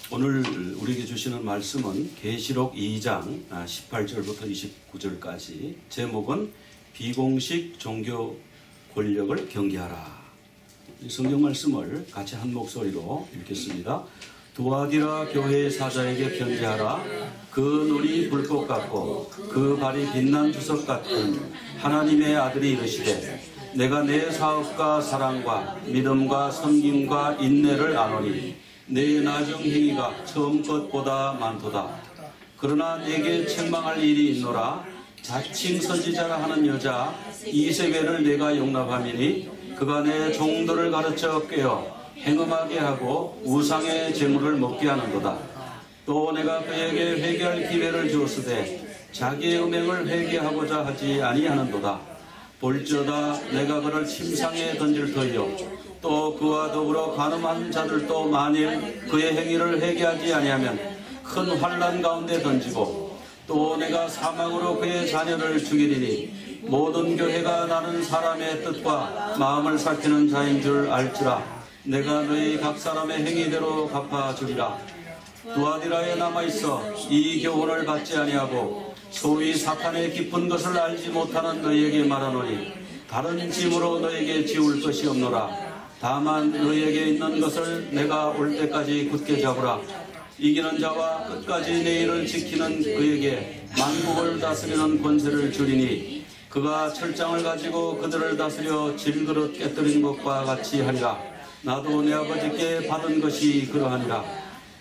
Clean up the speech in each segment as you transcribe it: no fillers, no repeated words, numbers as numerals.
오늘 우리에게 주시는 말씀은 계시록 2장 18절부터 29절까지 제목은 비공식 종교 권력을 경계하라. 이 성경 말씀을 같이 한 목소리로 읽겠습니다. 두아디라 교회의 사자에게 경계하라. 그 눈이 불꽃 같고 그 발이 빛난 주석 같은 하나님의 아들이 이르시되 내가 내 사업과 사랑과 믿음과 섬김과 인내를 아노니 내 나중 행위가 처음 것보다 많도다. 그러나 내게 책망할 일이 있노라. 자칭 선지자라 하는 여자 이세벨을 내가 용납함이니 그가 내 종들을 가르쳐 깨어 행음하게 하고 우상의 재물을 먹게 하는도다. 또 내가 그에게 회개할 기회를 주었으되 자기의 음행을 회개하고자 하지 아니하는도다. 볼지어다 내가 그를 침상에 던질 터이요 또 그와 더불어 간음한 자들도 만일 그의 행위를 회개하지 아니하면 큰 환난 가운데 던지고 또 내가 사망으로 그의 자녀를 죽이리니 모든 교회가 나는 사람의 뜻과 마음을 살피는 자인 줄 알지라. 내가 너희 각 사람의 행위대로 갚아주리라. 두아디라에 남아있어 이 교훈을 받지 아니하고 소위 사탄의 깊은 것을 알지 못하는 너희에게 말하노니 다른 짐으로 너희에게 지울 것이 없노라. 다만 너희에게 있는 것을 내가 올 때까지 굳게 잡으라. 이기는 자와 끝까지 내 일을 지키는 그에게 만국을 다스리는 권세를 주리니 그가 철장을 가지고 그들을 다스려 질그릇 깨뜨린 것과 같이 하리라. 나도 내 아버지께 받은 것이 그러하니라.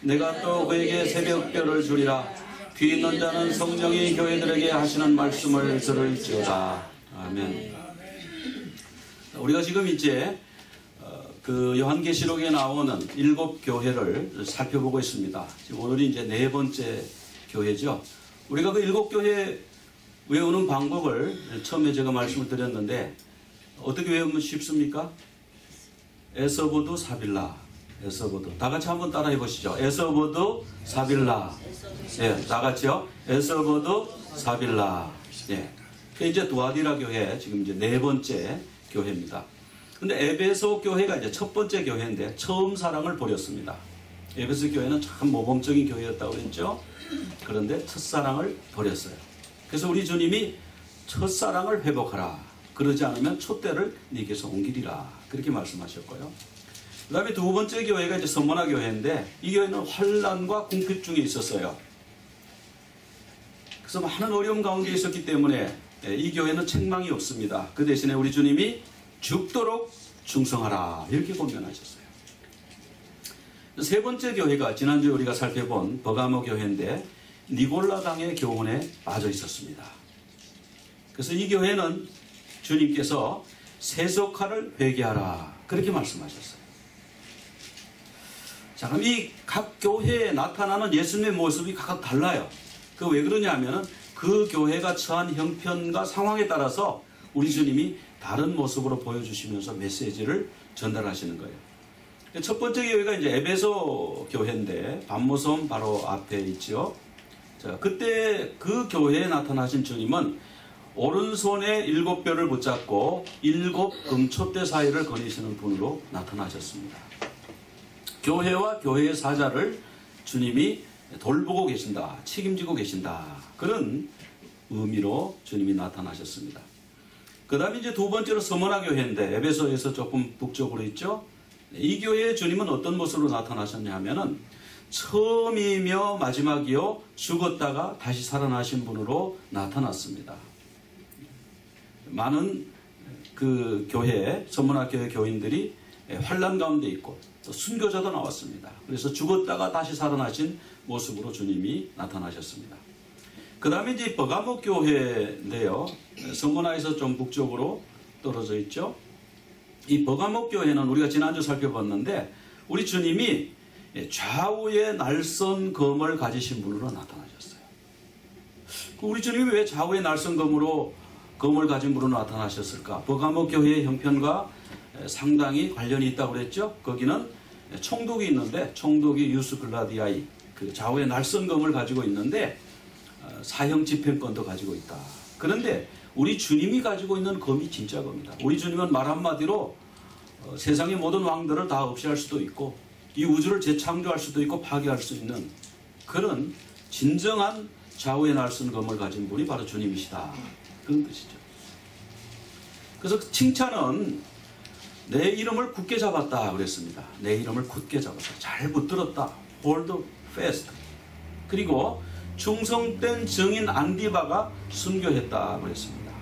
내가 또 그에게 새벽별을 주리라. 귀 있는 자는 성령이 교회들에게 하시는 말씀을 들을지어다. 아멘. 우리가 지금 이제 그 요한계시록에 나오는 7교회를 살펴보고 있습니다. 지금 오늘이 이제 4번째 교회죠. 우리가 그 7교회 외우는 방법을 처음에 제가 말씀을 드렸는데 어떻게 외우면 쉽습니까? 에서보드 사빌라. 에서보드. 다 같이 한번 따라해 보시죠. 에서보드 사빌라. 예, 다 같이요. 에서보드 사빌라. 예. 이제 두아디라 교회 지금 이제 4번째 교회입니다. 근데 에베소 교회가 이제 첫 번째 교회인데 처음 사랑을 버렸습니다. 에베소 교회는 참 모범적인 교회였다고 그랬죠. 그런데 첫사랑을 버렸어요. 그래서 우리 주님이 첫사랑을 회복하라. 그러지 않으면 촛대를 네게서 옮기리라. 그렇게 말씀하셨고요. 그 다음에 두 번째 교회가 이제 서머나 교회인데 이 교회는 환난과 궁핍 중에 있었어요. 그래서 많은 어려움 가운데 있었기 때문에 이 교회는 책망이 없습니다. 그 대신에 우리 주님이 죽도록 충성하라 이렇게 권면하셨어요. 세 번째 교회가 지난주에 우리가 살펴본 버가모 교회인데 니골라당의 교훈에 빠져 있었습니다. 그래서 이 교회는 주님께서 세속화를 회개하라 그렇게 말씀하셨어요. 자, 그럼 이 각 교회에 나타나는 예수님의 모습이 각각 달라요. 그 왜 그러냐면은 그 교회가 처한 형편과 상황에 따라서 우리 주님이 다른 모습으로 보여주시면서 메시지를 전달하시는 거예요. 첫 번째 교회가 이제 에베소 교회인데 밤모섬 바로 앞에 있죠. 자, 그때 그 교회에 나타나신 주님은 오른손에 7뼈를 붙잡고 7 금촛대 사이를 거니시는 분으로 나타나셨습니다. 교회와 교회의 사자를 주님이 돌보고 계신다, 책임지고 계신다. 그런 의미로 주님이 나타나셨습니다. 그 다음에 이제 두 번째로 서머나 교회인데 에베소에서 조금 북쪽으로 있죠. 이 교회의 주님은 어떤 모습으로 나타나셨냐 하면은 처음이며 마지막이요 죽었다가 다시 살아나신 분으로 나타났습니다. 많은 그 교회, 서머나 교회 교인들이 환난 가운데 있고 또 순교자도 나왔습니다. 그래서 죽었다가 다시 살아나신 모습으로 주님이 나타나셨습니다. 그 다음에 이제 버가모 교회인데요. 서머나에서 좀 북쪽으로 떨어져 있죠. 이 버가모 교회는 우리가 지난주 살펴봤는데 우리 주님이 좌우에 날선 검을 가지신 분으로 나타나셨어요. 우리 주님이 왜 좌우에 날선 검을 가진 분으로 나타나셨을까? 버가모 교회의 형편과 상당히 관련이 있다고 그랬죠. 거기는 총독이 있는데 총독이 유스글라디아이 그 좌우에 날선 검을 가지고 있는데 사형 집행권도 가지고 있다. 그런데 우리 주님이 가지고 있는 검이 진짜 검이다. 우리 주님은 말 한마디로 세상의 모든 왕들을 다 없애할 수도 있고 이 우주를 재창조할 수도 있고 파괴할 수 있는 그런 진정한 좌우의 날선 검을 가진 분이 바로 주님이시다. 그런 뜻이죠. 그래서 칭찬은 내 이름을 굳게 잡았다 그랬습니다. 내 이름을 굳게 잡았다. 잘 붙들었다. hold fast. 그리고 충성된 증인 안디바가 순교했다 그랬습니다.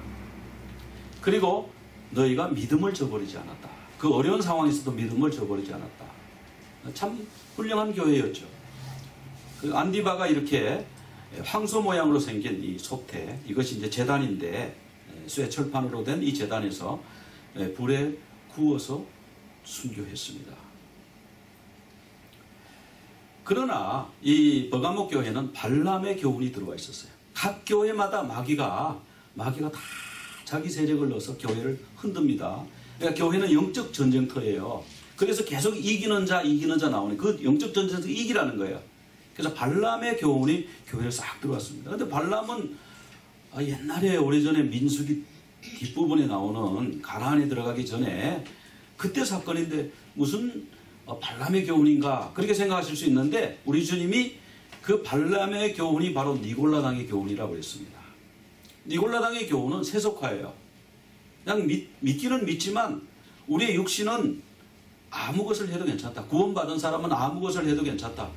그리고 너희가 믿음을 저버리지 않았다. 그 어려운 상황에서도 믿음을 저버리지 않았다. 참 훌륭한 교회였죠. 그 안디바가 이렇게 황소 모양으로 생긴 이 소태, 이것이 이제 제단인데 쇠 철판으로 된 이 제단에서 불에 구워서 순교했습니다. 그러나 이 버가모 교회는 발람의 교훈이 들어와 있었어요. 각 교회마다 마귀가 다 자기 세력을 넣어서 교회를 흔듭니다. 그러니까 교회는 영적 전쟁터예요. 그래서 계속 이기는 자 나오는 그 영적 전쟁에서 이기라는 거예요. 그래서 발람의 교훈이 교회에 싹 들어왔습니다. 그런데 발람은 옛날에 오래전에 민수기 뒷부분에 나오는 가나안에 들어가기 전에 그때 사건인데 무슨 발람의 교훈인가 그렇게 생각하실 수 있는데 우리 주님이 그 발람의 교훈이 바로 니골라당의 교훈이라고 했습니다. 니골라당의 교훈은 세속화예요. 그냥 믿기는 믿지만 우리의 육신은 아무 것을 해도 괜찮다. 구원받은 사람은 아무 것을 해도 괜찮다.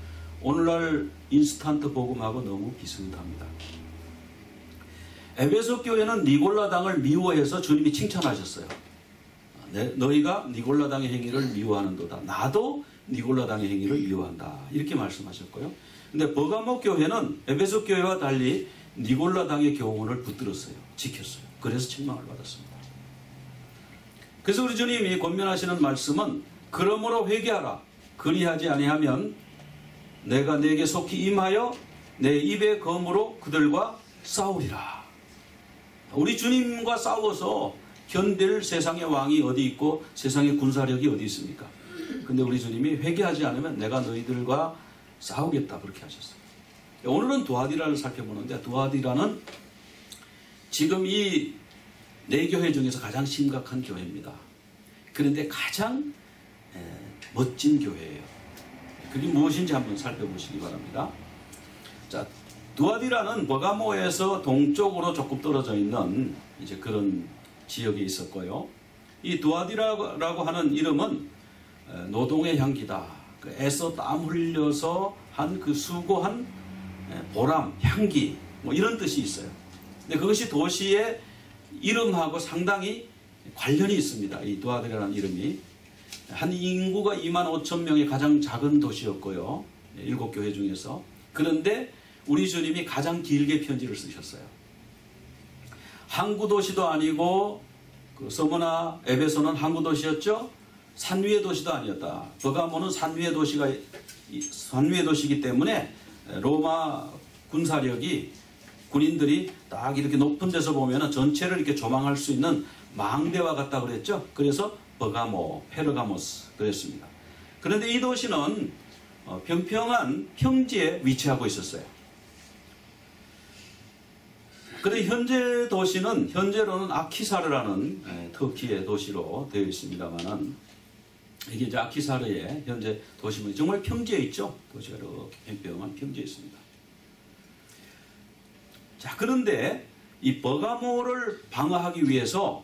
오늘날 인스턴트 복음하고 너무 비슷합니다. 에베소 교회는 니골라당을 미워해서 주님이 칭찬하셨어요. 너희가 니골라당의 행위를 미워하는도다. 나도 니골라당의 행위를 미워한다. 이렇게 말씀하셨고요. 근데 버가모 교회는 에베소 교회와 달리 니골라당의 교훈을 붙들었어요. 지켰어요. 그래서 책망을 받았습니다. 그래서 우리 주님이 권면하시는 말씀은 그러므로 회개하라. 그리하지 아니하면 내가 네게 속히 임하여 내 입의 검으로 그들과 싸우리라. 우리 주님과 싸워서 견딜 세상의 왕이 어디 있고 세상의 군사력이 어디 있습니까? 근데 우리 주님이 회개하지 않으면 내가 너희들과 싸우겠다 그렇게 하셨어요. 오늘은 두아디라를 살펴보는데 두아디라는 지금 이 네 교회 중에서 가장 심각한 교회입니다. 그런데 가장 멋진 교회예요. 그게 무엇인지 한번 살펴보시기 바랍니다. 자, 두아디라는 버가모에서 동쪽으로 조금 떨어져 있는 이제 그런 지역이 있었고요. 이 두아디라고 하는 이름은 노동의 향기다. 그 애써 땀 흘려서 한 그 수고한 보람, 향기 뭐 이런 뜻이 있어요. 근데 그것이 도시의 이름하고 상당히 관련이 있습니다. 이 두아디라는 이름이 한 인구가 25,000명의 가장 작은 도시였고요. 7교회 중에서. 그런데 우리 주님이 가장 길게 편지를 쓰셨어요. 항구 도시도 아니고 그 서머나 에베소는 항구 도시였죠. 산 위의 도시도 아니었다. 버가모는 산 위의 도시이기 때문에 로마 군사력이 군인들이 딱 이렇게 높은 데서 보면 전체를 이렇게 조망할 수 있는 망대와 같다 그랬죠. 그래서 버가모, 페르가모스 그랬습니다. 그런데 이 도시는 평평한 평지에 위치하고 있었어요. 그런데 현재 도시는 현재로는 아키사르라는 터키의 도시로 되어 있습니다만은 이게 이제 아키사르의 현재 도시는 정말 평지에 있죠. 도시가 이렇게 평평한 평지에 있습니다. 자, 그런데 이 버가모를 방어하기 위해서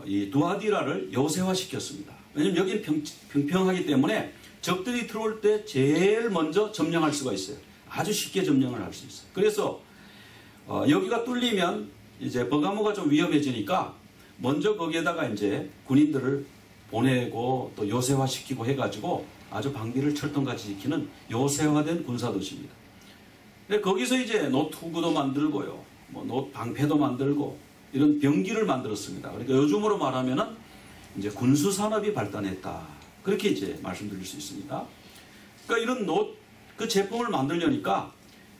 이 두아디라를 요새화시켰습니다. 왜냐하면 여기는 평평하기 때문에 적들이 들어올 때 제일 먼저 점령할 수가 있어요. 아주 쉽게 점령을 할 수 있어요. 그래서 여기가 뚫리면 이제 버가모가 좀 위험해지니까 먼저 거기에다가 이제 군인들을 보내고 또 요새화시키고 해가지고 아주 방비를 철통같이 지키는 요새화된 군사도시입니다. 근데 거기서 이제 노트구도 만들고요, 뭐 노 방패도 만들고 이런 병기를 만들었습니다. 그러니까 요즘으로 말하면은 이제 군수 산업이 발달했다. 그렇게 이제 말씀드릴 수 있습니다. 그러니까 이런 그 제품을 만들려니까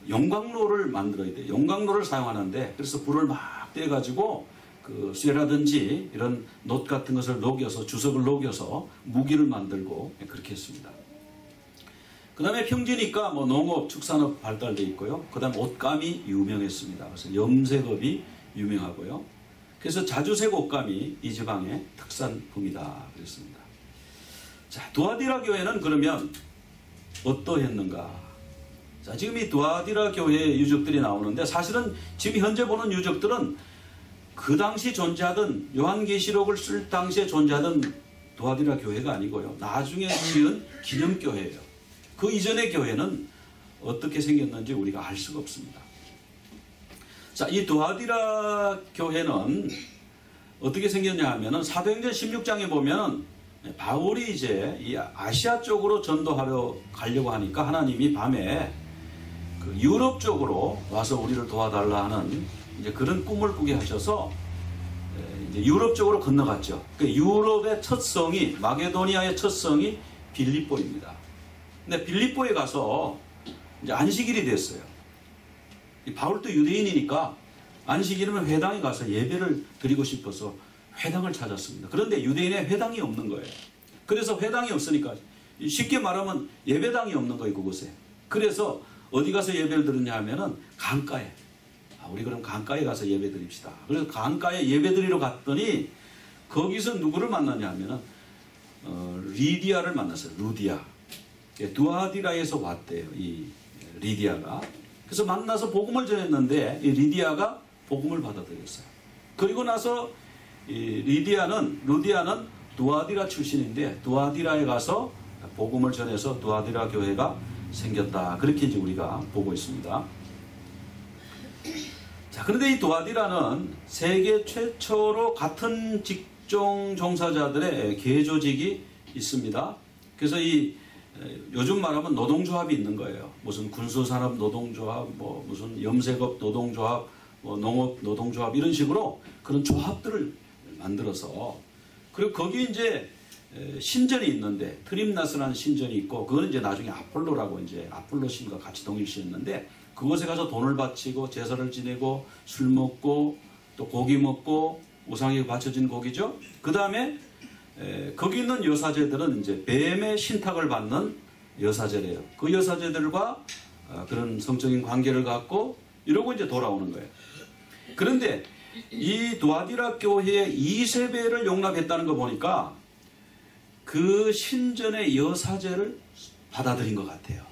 용광로를 만들어야 돼요. 용광로를 사용하는데 그래서 불을 막 떼가지고 그 쇠라든지 이런 놋 같은 것을 녹여서 주석을 녹여서 무기를 만들고 그렇게 했습니다. 그 다음에 평지니까 뭐 농업, 축산업 발달되어 있고요. 그 다음에 옷감이 유명했습니다. 그래서 염색업이 유명하고요. 그래서 자주색 옷감이 이 지방의 특산품이다 그랬습니다. 자, 두아디라 교회는 그러면 어떠했는가? 자, 지금 이 두아디라 교회의 유적들이 나오는데 사실은 지금 현재 보는 유적들은 그 당시 존재하던 요한계시록을 쓸 당시에 존재하던 두아디라 교회가 아니고요. 나중에 지은 기념교회예요. 그 이전의 교회는 어떻게 생겼는지 우리가 알 수가 없습니다. 자, 이 두아디라 교회는 어떻게 생겼냐 하면은 사도행전 16장에 보면 바울이 이제 이 아시아 쪽으로 전도하려 가려고 하니까 하나님이 밤에 그 유럽 쪽으로 와서 우리를 도와달라 하는 이제 그런 꿈을 꾸게 하셔서 이제 유럽 쪽으로 건너갔죠. 그 유럽의 첫 성이 마게도니아의 첫 성이 빌립보입니다. 근데 빌립보에 가서 이제 안식일이 됐어요. 바울도 유대인이니까 안식일이면 회당에 가서 예배를 드리고 싶어서 회당을 찾았습니다. 그런데 유대인의 회당이 없는 거예요. 그래서 회당이 없으니까 쉽게 말하면 예배당이 없는 거예요, 그곳에. 그래서 어디 가서 예배를 드리냐 하면은 강가에. 우리 그럼 강가에 가서 예배 드립시다. 그래서 강가에 예배 드리러 갔더니 거기서 누구를 만나냐 하면은 리디아를 만났어요. 루디아. 두아디라에서 왔대요, 이 리디아가. 그래서 만나서 복음을 전했는데 이 리디아가 복음을 받아들였어요. 그리고 나서 이 루디아는 두아디라 출신인데 두아디라에 가서 복음을 전해서 두아디라 교회가 생겼다. 그렇게 이제 우리가 보고 있습니다. 자, 그런데 이 두아디라는 세계 최초로 같은 직종 종사자들의 계조직이 있습니다. 그래서 이 요즘 말하면 노동조합이 있는 거예요. 무슨 군수산업 노동조합, 뭐 무슨 염색업 노동조합, 뭐 농업 노동조합 이런 식으로 그런 조합들을 만들어서 그리고 거기 이제 신전이 있는데 트림나스라는 신전이 있고 그거는 이제 나중에 아폴로라고 이제 아폴로 신과 같이 동일시했는데 그곳에 가서 돈을 바치고 제사를 지내고 술 먹고 또 고기 먹고 우상에게 바쳐진 고기죠. 그 다음에 거기 있는 여사제들은 이제 뱀의 신탁을 받는 여사제래요. 그 여사제들과 그런 성적인 관계를 갖고 이러고 이제 돌아오는 거예요. 그런데 이 두아디라 교회의 이세벨을 용납했다는 거 보니까 그 신전의 여사제를 받아들인 것 같아요.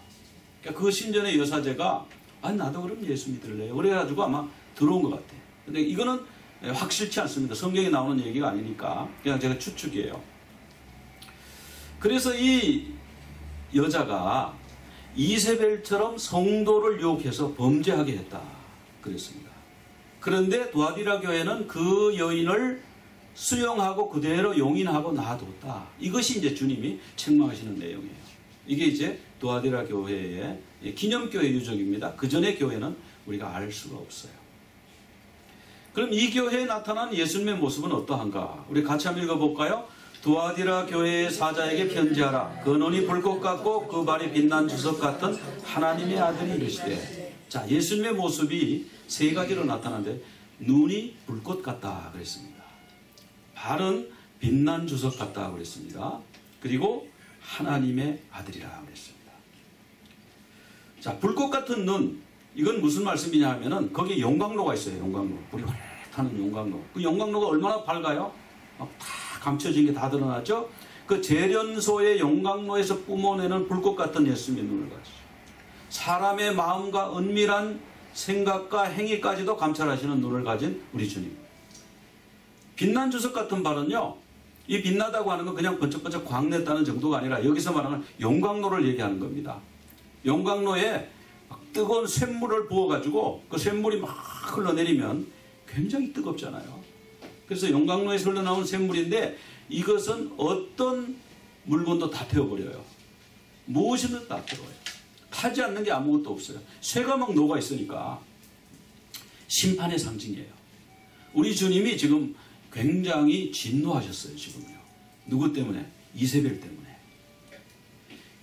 그러니까 그 신전의 여사제가 아니 나도 그럼 예수 믿을래요. 그래가지고 아마 들어온 것 같아요. 근데 이거는 확실치 않습니다. 성경에 나오는 얘기가 아니니까 그냥 제가 추측이에요. 그래서 이 여자가 이세벨처럼 성도를 유혹해서 범죄하게 했다 그랬습니다. 그런데 두아디라 교회는 그 여인을 수용하고 그대로 용인하고 놔뒀다. 이것이 이제 주님이 책망하시는 내용이에요. 이게 이제 두아디라 교회의 기념교회 유적입니다. 그 전의 교회는 우리가 알 수가 없어요. 그럼 이 교회에 나타난 예수님의 모습은 어떠한가? 우리 같이 한번 읽어볼까요? 두아디라 교회의 사자에게 편지하라. 그 눈이 불꽃 같고 그 발이 빛난 주석 같은 하나님의 아들이 이르시되. 자, 예수님의 모습이 세 가지로 나타나는데 눈이 불꽃 같다 그랬습니다. 발은 빛난 주석 같다 그랬습니다. 그리고 하나님의 아들이라 그랬습니다. 자, 불꽃 같은 눈, 이건 무슨 말씀이냐 하면은 거기에 용광로가 있어요. 용광로. 불이 활 타는 용광로. 그 용광로가 얼마나 밝아요? 막 다 감춰진 게 다 드러나죠? 그 재련소의 용광로에서 뿜어내는 불꽃 같은 예수님의 눈을 가지죠. 사람의 마음과 은밀한 생각과 행위까지도 감찰하시는 눈을 가진 우리 주님. 빛난 주석 같은 발은요, 이 빛나다고 하는 건 그냥 번쩍번쩍 광냈다는 정도가 아니라 여기서 말하는 용광로를 얘기하는 겁니다. 용광로에 뜨거운 쇳물을 부어가지고 그 쇳물이 막 흘러내리면 굉장히 뜨겁잖아요. 그래서 용광로에서 흘러나온 쇳물인데 이것은 어떤 물건도 다 태워버려요. 무엇이든 다 태워요. 타지 않는 게 아무것도 없어요. 쇠가 막 녹아 있으니까 심판의 상징이에요. 우리 주님이 지금 굉장히 진노하셨어요. 지금요. 누구 때문에? 이세벨 때문에.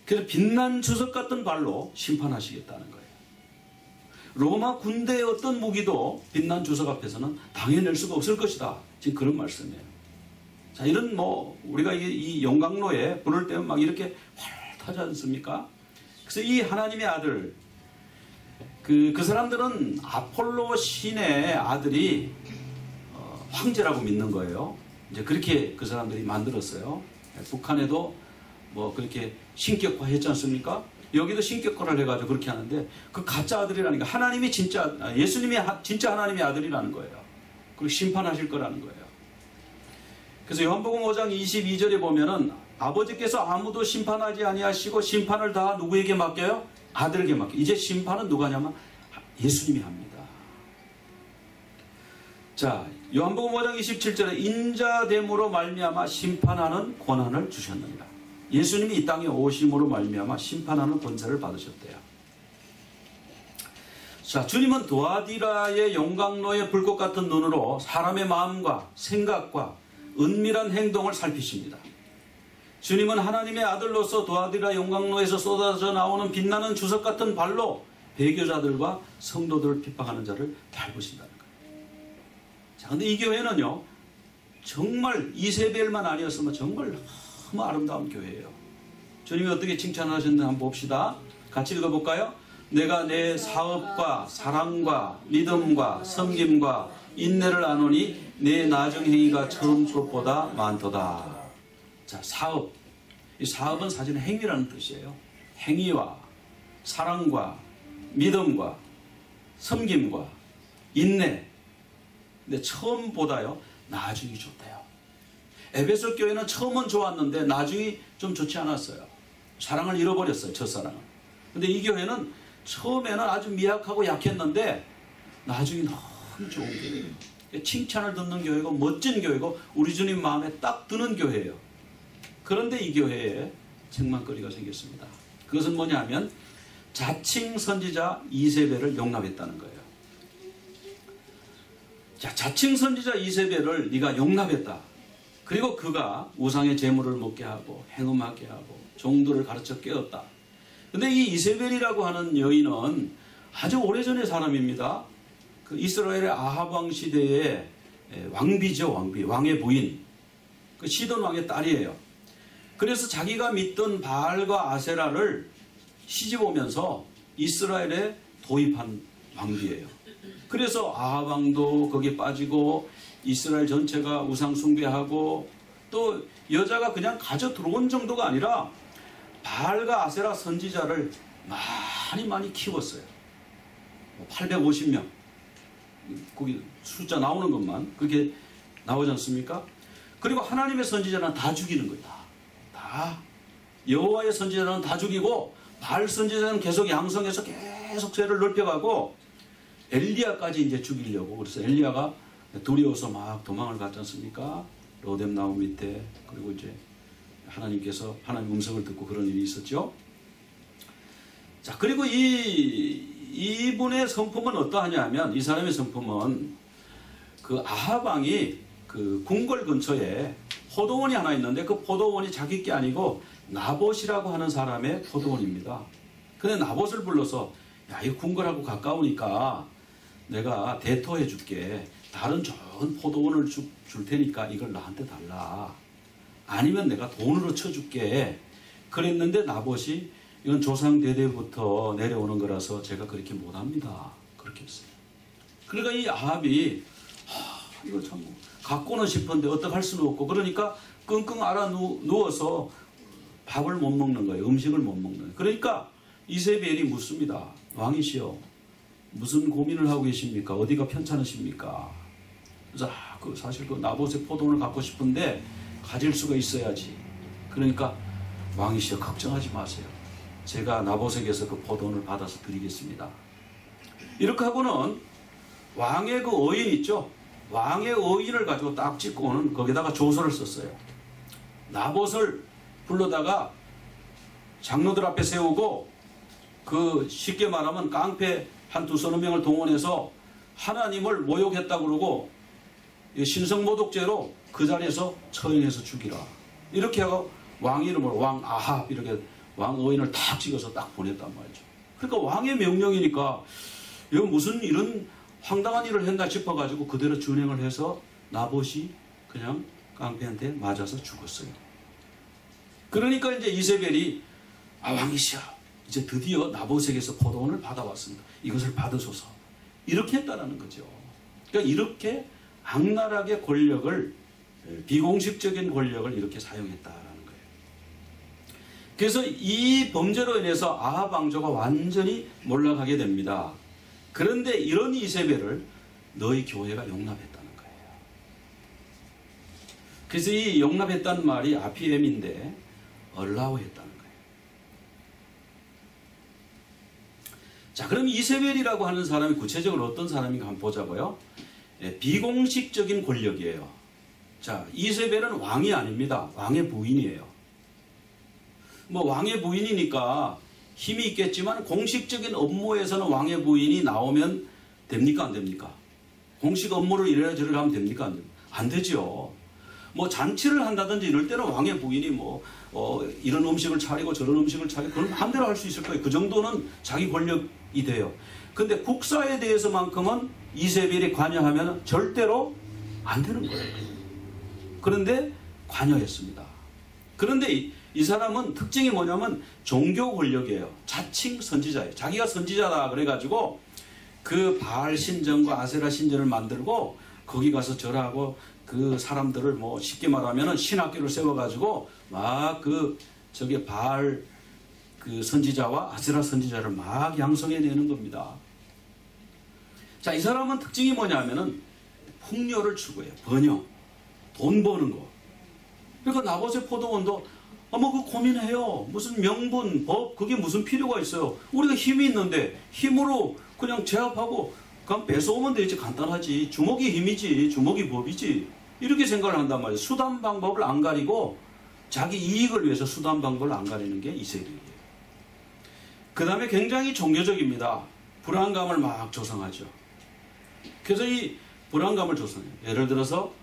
그래서 빛난 주석 같은 발로 심판하시겠다는 거예요. 로마 군대의 어떤 무기도 빛난 주석 앞에서는 당해낼 수가 없을 것이다. 지금 그런 말씀이에요. 자, 이런 우리가 이 용광로에 불을 때면 막 이렇게 활 타지 않습니까? 그래서 이 하나님의 아들, 그 사람들은 아폴로 신의 아들이 황제라고 믿는 거예요. 이제 그렇게 그 사람들이 만들었어요. 북한에도 뭐 그렇게 신격화했지 않습니까? 여기도 신격화를 해가지고 그렇게 하는데 그 가짜 아들이라는 게 하나님이 진짜 예수님이 진짜 하나님의 아들이라는 거예요. 그리고 심판하실 거라는 거예요. 그래서 요한복음 5장 22절에 보면은 아버지께서 아무도 심판하지 아니하시고 심판을 다 누구에게 맡겨요? 아들에게 맡겨요. 이제 심판은 누가 하냐면 예수님이 합니다. 자, 요한복음 5장 27절에 인자됨으로 말미암아 심판하는 권한을 주셨느니라. 예수님이 이 땅에 오심으로 말미암아 심판하는 권세를 받으셨대요. 자, 주님은 도아디라의 용광로의 불꽃 같은 눈으로 사람의 마음과 생각과 은밀한 행동을 살피십니다. 주님은 하나님의 아들로서 도아디라 용광로에서 쏟아져 나오는 빛나는 주석 같은 발로 배교자들과 성도들을 핍박하는 자를 밟으신다는 거예요. 자, 근데 이 교회는요, 정말 이세벨만 아니었으면 정말 너무 아름다운 교회예요. 주님이 어떻게 칭찬하셨는지 한번 봅시다. 같이 읽어볼까요? 내가 내 사업과 사랑과 믿음과 섬김과 인내를 아노니 내 나중 행위가 처음 것보다 많도다. 자, 사업. 이 사업은 사실은 행위라는 뜻이에요. 행위와 사랑과 믿음과 섬김과 인내. 근데 처음보다요, 나중이 좋대요. 에베소 교회는 처음은 좋았는데 나중이 좀 좋지 않았어요. 사랑을 잃어버렸어요, 첫사랑을. 근데 이 교회는 처음에는 아주 미약하고 약했는데 나중에 너무 좋은 교회예요. 칭찬을 듣는 교회고 멋진 교회고 우리 주님 마음에 딱 드는 교회예요. 그런데 이 교회에 책망거리가 생겼습니다. 그것은 뭐냐면 자칭 선지자 이세벨을 용납했다는 거예요. 자, 자칭 선지자 이세벨을 네가 용납했다. 그리고 그가 우상의 제물을 먹게 하고 행음하게 하고 종들을 가르쳐 깨웠다. 근데 이 이세벨이라고 하는 여인은 아주 오래전의 사람입니다. 그 이스라엘의 아합 왕 시대의 왕비죠, 왕비, 왕의 부인. 그 시돈 왕의 딸이에요. 그래서 자기가 믿던 바알과 아세라를 시집 오면서 이스라엘에 도입한 왕비예요. 그래서 아합 왕도 거기에 빠지고 이스라엘 전체가 우상 숭배하고 또 여자가 그냥 가져 들어온 정도가 아니라 바알과 아세라 선지자를 많이 키웠어요. 850명. 거기 숫자 나오는 것만 그게 나오지 않습니까? 그리고 하나님의 선지자는 다 죽이는 거예요. 다. 여호와의 선지자는 다 죽이고 바알 선지자는 계속 양성해서 계속 죄를 넓혀가고 엘리야까지 이제 죽이려고. 그래서 엘리야가 두려워서 막 도망을 갔지 않습니까? 로뎀 나무 밑에. 그리고 이제 하나님께서 하나님 음성을 듣고 그런 일이 있었죠. 자, 그리고 이분의 성품은 어떠하냐 하면 이 사람의 성품은 그 아합 왕이 그 궁궐 근처에 포도원이 하나 있는데 그 포도원이 자기 게 아니고 나봇이라고 하는 사람의 포도원입니다. 근데 나봇을 불러서 야, 이 궁궐하고 가까우니까 내가 대토해 줄게. 다른 좋은 포도원을 줄 테니까 이걸 나한테 달라. 아니면 내가 돈으로 쳐줄게. 그랬는데 나봇이 이건 조상 대대부터 내려오는 거라서 제가 그렇게 못합니다. 그렇게 했어요. 그러니까 이 아합이 이거 참 갖고는 싶은데 어떡할 수는 없고 그러니까 끙끙 앓아 누워서 밥을 못 먹는 거예요. 음식을 못 먹는 거예요. 그러니까 이세벨이 묻습니다. 왕이시여 무슨 고민을 하고 계십니까? 어디가 편찮으십니까? 그래서 사실 그 나봇의 포도원을 갖고 싶은데 가질 수가 있어야지. 그러니까 왕이시여 걱정하지 마세요. 제가 나봇에게서 그 포도원을 받아서 드리겠습니다. 이렇게 하고는 왕의 그 어인 있죠? 왕의 어인을 가지고 딱 찍고는 거기다가 조서를 썼어요. 나봇을 불러다가 장로들 앞에 세우고 그 쉽게 말하면 깡패 한두 서너 명을 동원해서 하나님을 모욕했다고 그러고 신성모독죄로 그 자리에서 처형해서 죽이라. 이렇게 하고 왕 이름으로 왕 아합 이렇게 왕 어인을 딱 찍어서 딱 보냈단 말이죠. 그러니까 왕의 명령이니까 이거 무슨 이런 황당한 일을 했나 싶어가지고 그대로 준행을 해서 나봇이 그냥 깡패한테 맞아서 죽었어요. 그러니까 이제 이세벨이 왕이시여 이제 드디어 나봇에게서 포도원을 받아왔습니다. 이것을 받으소서. 이렇게 했다라는 거죠. 그러니까 이렇게 악랄하게 권력을 비공식적인 권력을 이렇게 사용했다라는 거예요. 그래서 이 범죄로 인해서 아합 왕조가 완전히 몰락하게 됩니다. 그런데 이런 이세벨을 너희 교회가 용납했다는 거예요. 그래서 이 용납했다는 말이 RPM인데 allow 했다는 거예요. 자, 그럼 이세벨이라고 하는 사람이 구체적으로 어떤 사람인가 한번 보자고요. 비공식적인 권력이에요. 자, 이세벨은 왕이 아닙니다. 왕의 부인이에요. 뭐 왕의 부인이니까 힘이 있겠지만 공식적인 업무에서는 왕의 부인이 나오면 됩니까? 안 됩니까? 공식 업무를 이래저래 하면 됩니까? 안 됩니까? 안 되죠. 뭐 잔치를 한다든지 이럴 때는 왕의 부인이 이런 음식을 차리고 저런 음식을 차리고 그럼 마음대로 할 수 있을 거예요. 그 정도는 자기 권력이 돼요. 근데 국사에 대해서만큼은 이세벨이 관여하면 절대로 안 되는 거예요. 그런데 관여했습니다. 그런데 이 사람은 특징이 뭐냐면 종교 권력이에요. 자칭 선지자예요. 자기가 선지자다 그래가지고 그 바알 신전과 아세라 신전을 만들고 거기 가서 절하고 그 사람들을 뭐 쉽게 말하면 신학교를 세워가지고 막 저기 바알 그 선지자와 아세라 선지자를 막 양성해내는 겁니다. 자, 이 사람은 특징이 뭐냐면은 풍요를 추구해요. 번영, 돈 버는 거. 그러니까 나봇의 포도원도 그 고민해요. 무슨 명분, 법, 그게 무슨 필요가 있어요. 우리가 힘이 있는데 힘으로 그냥 제압하고 그냥 뺏어오면 되지. 간단하지. 주먹이 힘이지. 주먹이 법이지. 이렇게 생각을 한단 말이에요. 수단 방법을 안 가리고 자기 이익을 위해서 수단 방법을 안 가리는 게 이세벨이에요. 그 다음에 굉장히 종교적입니다. 불안감을 막 조성하죠. 그래서 이 불안감을 조성해요. 예를 들어서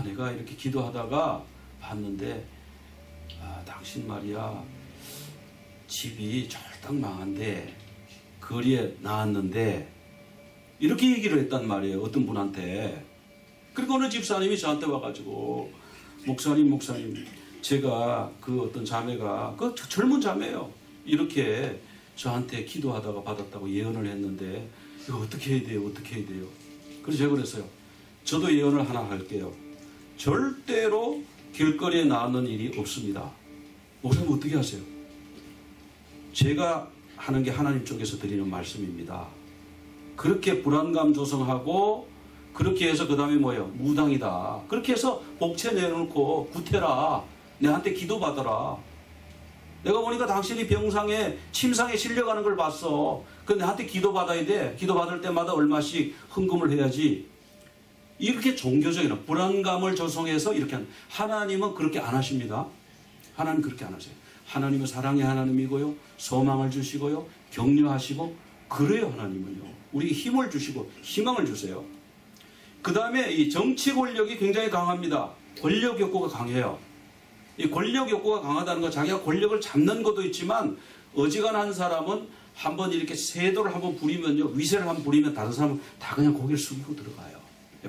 내가 이렇게 기도하다가 봤는데 당신 말이야 집이 절딱 망한데 거리에 나왔는데 이렇게 얘기를 했단 말이에요. 어떤 분한테. 그리고 어느 집사님이 저한테 와가지고 목사님 제가 그 어떤 자매가 그 젊은 자매예요. 이렇게 저한테 기도하다가 받았다고 예언을 했는데 이거 어떻게 해야 돼요? 어떻게 해야 돼요? 그래서 제가 그랬어요. 저도 예언을 하나 할게요. 절대로 길거리에 나오는 일이 없습니다. 목사님 어떻게 하세요? 제가 하는 게 하나님 쪽에서 드리는 말씀입니다. 그렇게 불안감 조성하고 그렇게 해서 그 다음에 뭐예요? 무당이다. 그렇게 해서 복채 내놓고 구태라. 내한테 기도받아라. 내가 보니까 당신이 병상에 침상에 실려가는 걸 봤어. 근데 나한테 기도받아야 돼. 기도받을 때마다 얼마씩 헌금을 해야지. 이렇게 종교적인 불안감을 조성해서 이렇게 하나님은 그렇게 안 하십니다. 하나님 그렇게 안 하세요. 하나님은 사랑의 하나님이고요. 소망을 주시고요. 격려하시고 그래요. 하나님은요. 우리에게 힘을 주시고 희망을 주세요. 그 다음에 이 정치 권력이 굉장히 강합니다. 권력 욕구가 강해요. 이 권력 욕구가 강하다는 건 자기가 권력을 잡는 것도 있지만 어지간한 사람은 한번 이렇게 세도를 한번 부리면요. 위세를 한번 부리면 다른 사람은 다 그냥 고개를 숙이고 들어가요.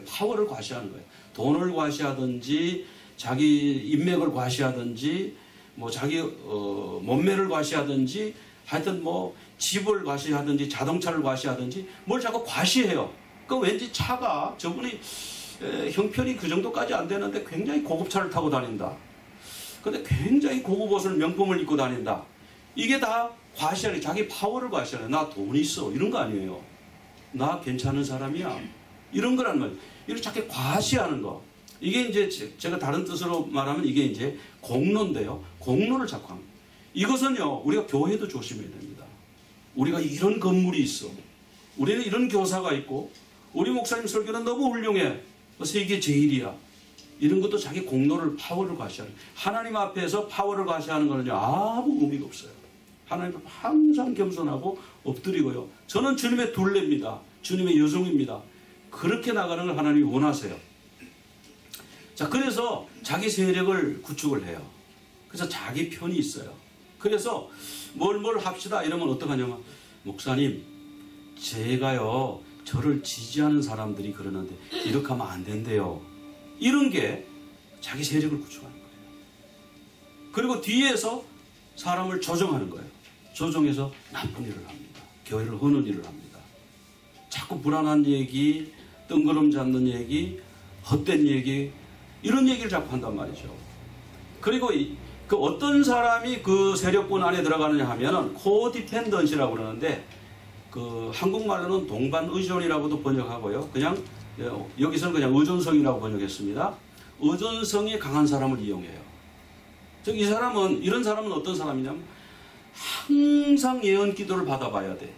파워를 과시하는 거예요. 돈을 과시하든지 자기 인맥을 과시하든지 뭐 자기 몸매를 과시하든지 하여튼 뭐 집을 과시하든지 자동차를 과시하든지 뭘 자꾸 과시해요. 그 왠지 차가 저분이 형편이 그 정도까지 안 되는데 굉장히 고급차를 타고 다닌다. 근데 굉장히 고급 옷을 명품을 입고 다닌다. 이게 다 과시하는 자기 파워를 과시하는 나 돈 있어 이런 거 아니에요. 나 괜찮은 사람이야. 이런 거란 말이에요. 이렇게 자꾸 과시하는 거. 이게 이제 제가 다른 뜻으로 말하면 이게 이제 공로인데요. 공로를 자꾸 합니다. 이것은요, 우리가 교회도 조심해야 됩니다. 우리가 이런 건물이 있어. 우리는 이런 교사가 있고, 우리 목사님 설교는 너무 훌륭해. 세계 제일이야. 이런 것도 자기 공로를, 파워를 과시하는. 하나님 앞에서 파워를 과시하는 거는요, 아무 의미가 없어요. 하나님 앞에 항상 겸손하고 엎드리고요. 저는 주님의 둘레입니다. 주님의 여종입니다. 그렇게 나가는 걸 하나님이 원하세요. 자, 그래서 자기 세력을 구축을 해요. 그래서 자기 편이 있어요. 그래서 뭘 합시다 이러면 어떡하냐면 목사님 제가요 저를 지지하는 사람들이 그러는데 이렇게 하면 안 된대요. 이런 게 자기 세력을 구축하는 거예요. 그리고 뒤에서 사람을 조정하는 거예요. 조정해서 나쁜 일을 합니다. 교회를 허는 일을 합니다. 자꾸 불안한 얘기, 뜬구름 잡는 얘기, 헛된 얘기 이런 얘기를 자꾸 한단 말이죠. 그리고 그 어떤 사람이 그 세력군 안에 들어가느냐 하면은 코디펜던시라고 그러는데 그 한국말로는 동반의존이라고도 번역하고요. 그냥 여기서는 그냥 의존성이라고 번역했습니다. 의존성이 강한 사람을 이용해요. 즉 이 사람은 이런 사람은 어떤 사람이냐면 항상 예언 기도를 받아봐야 돼.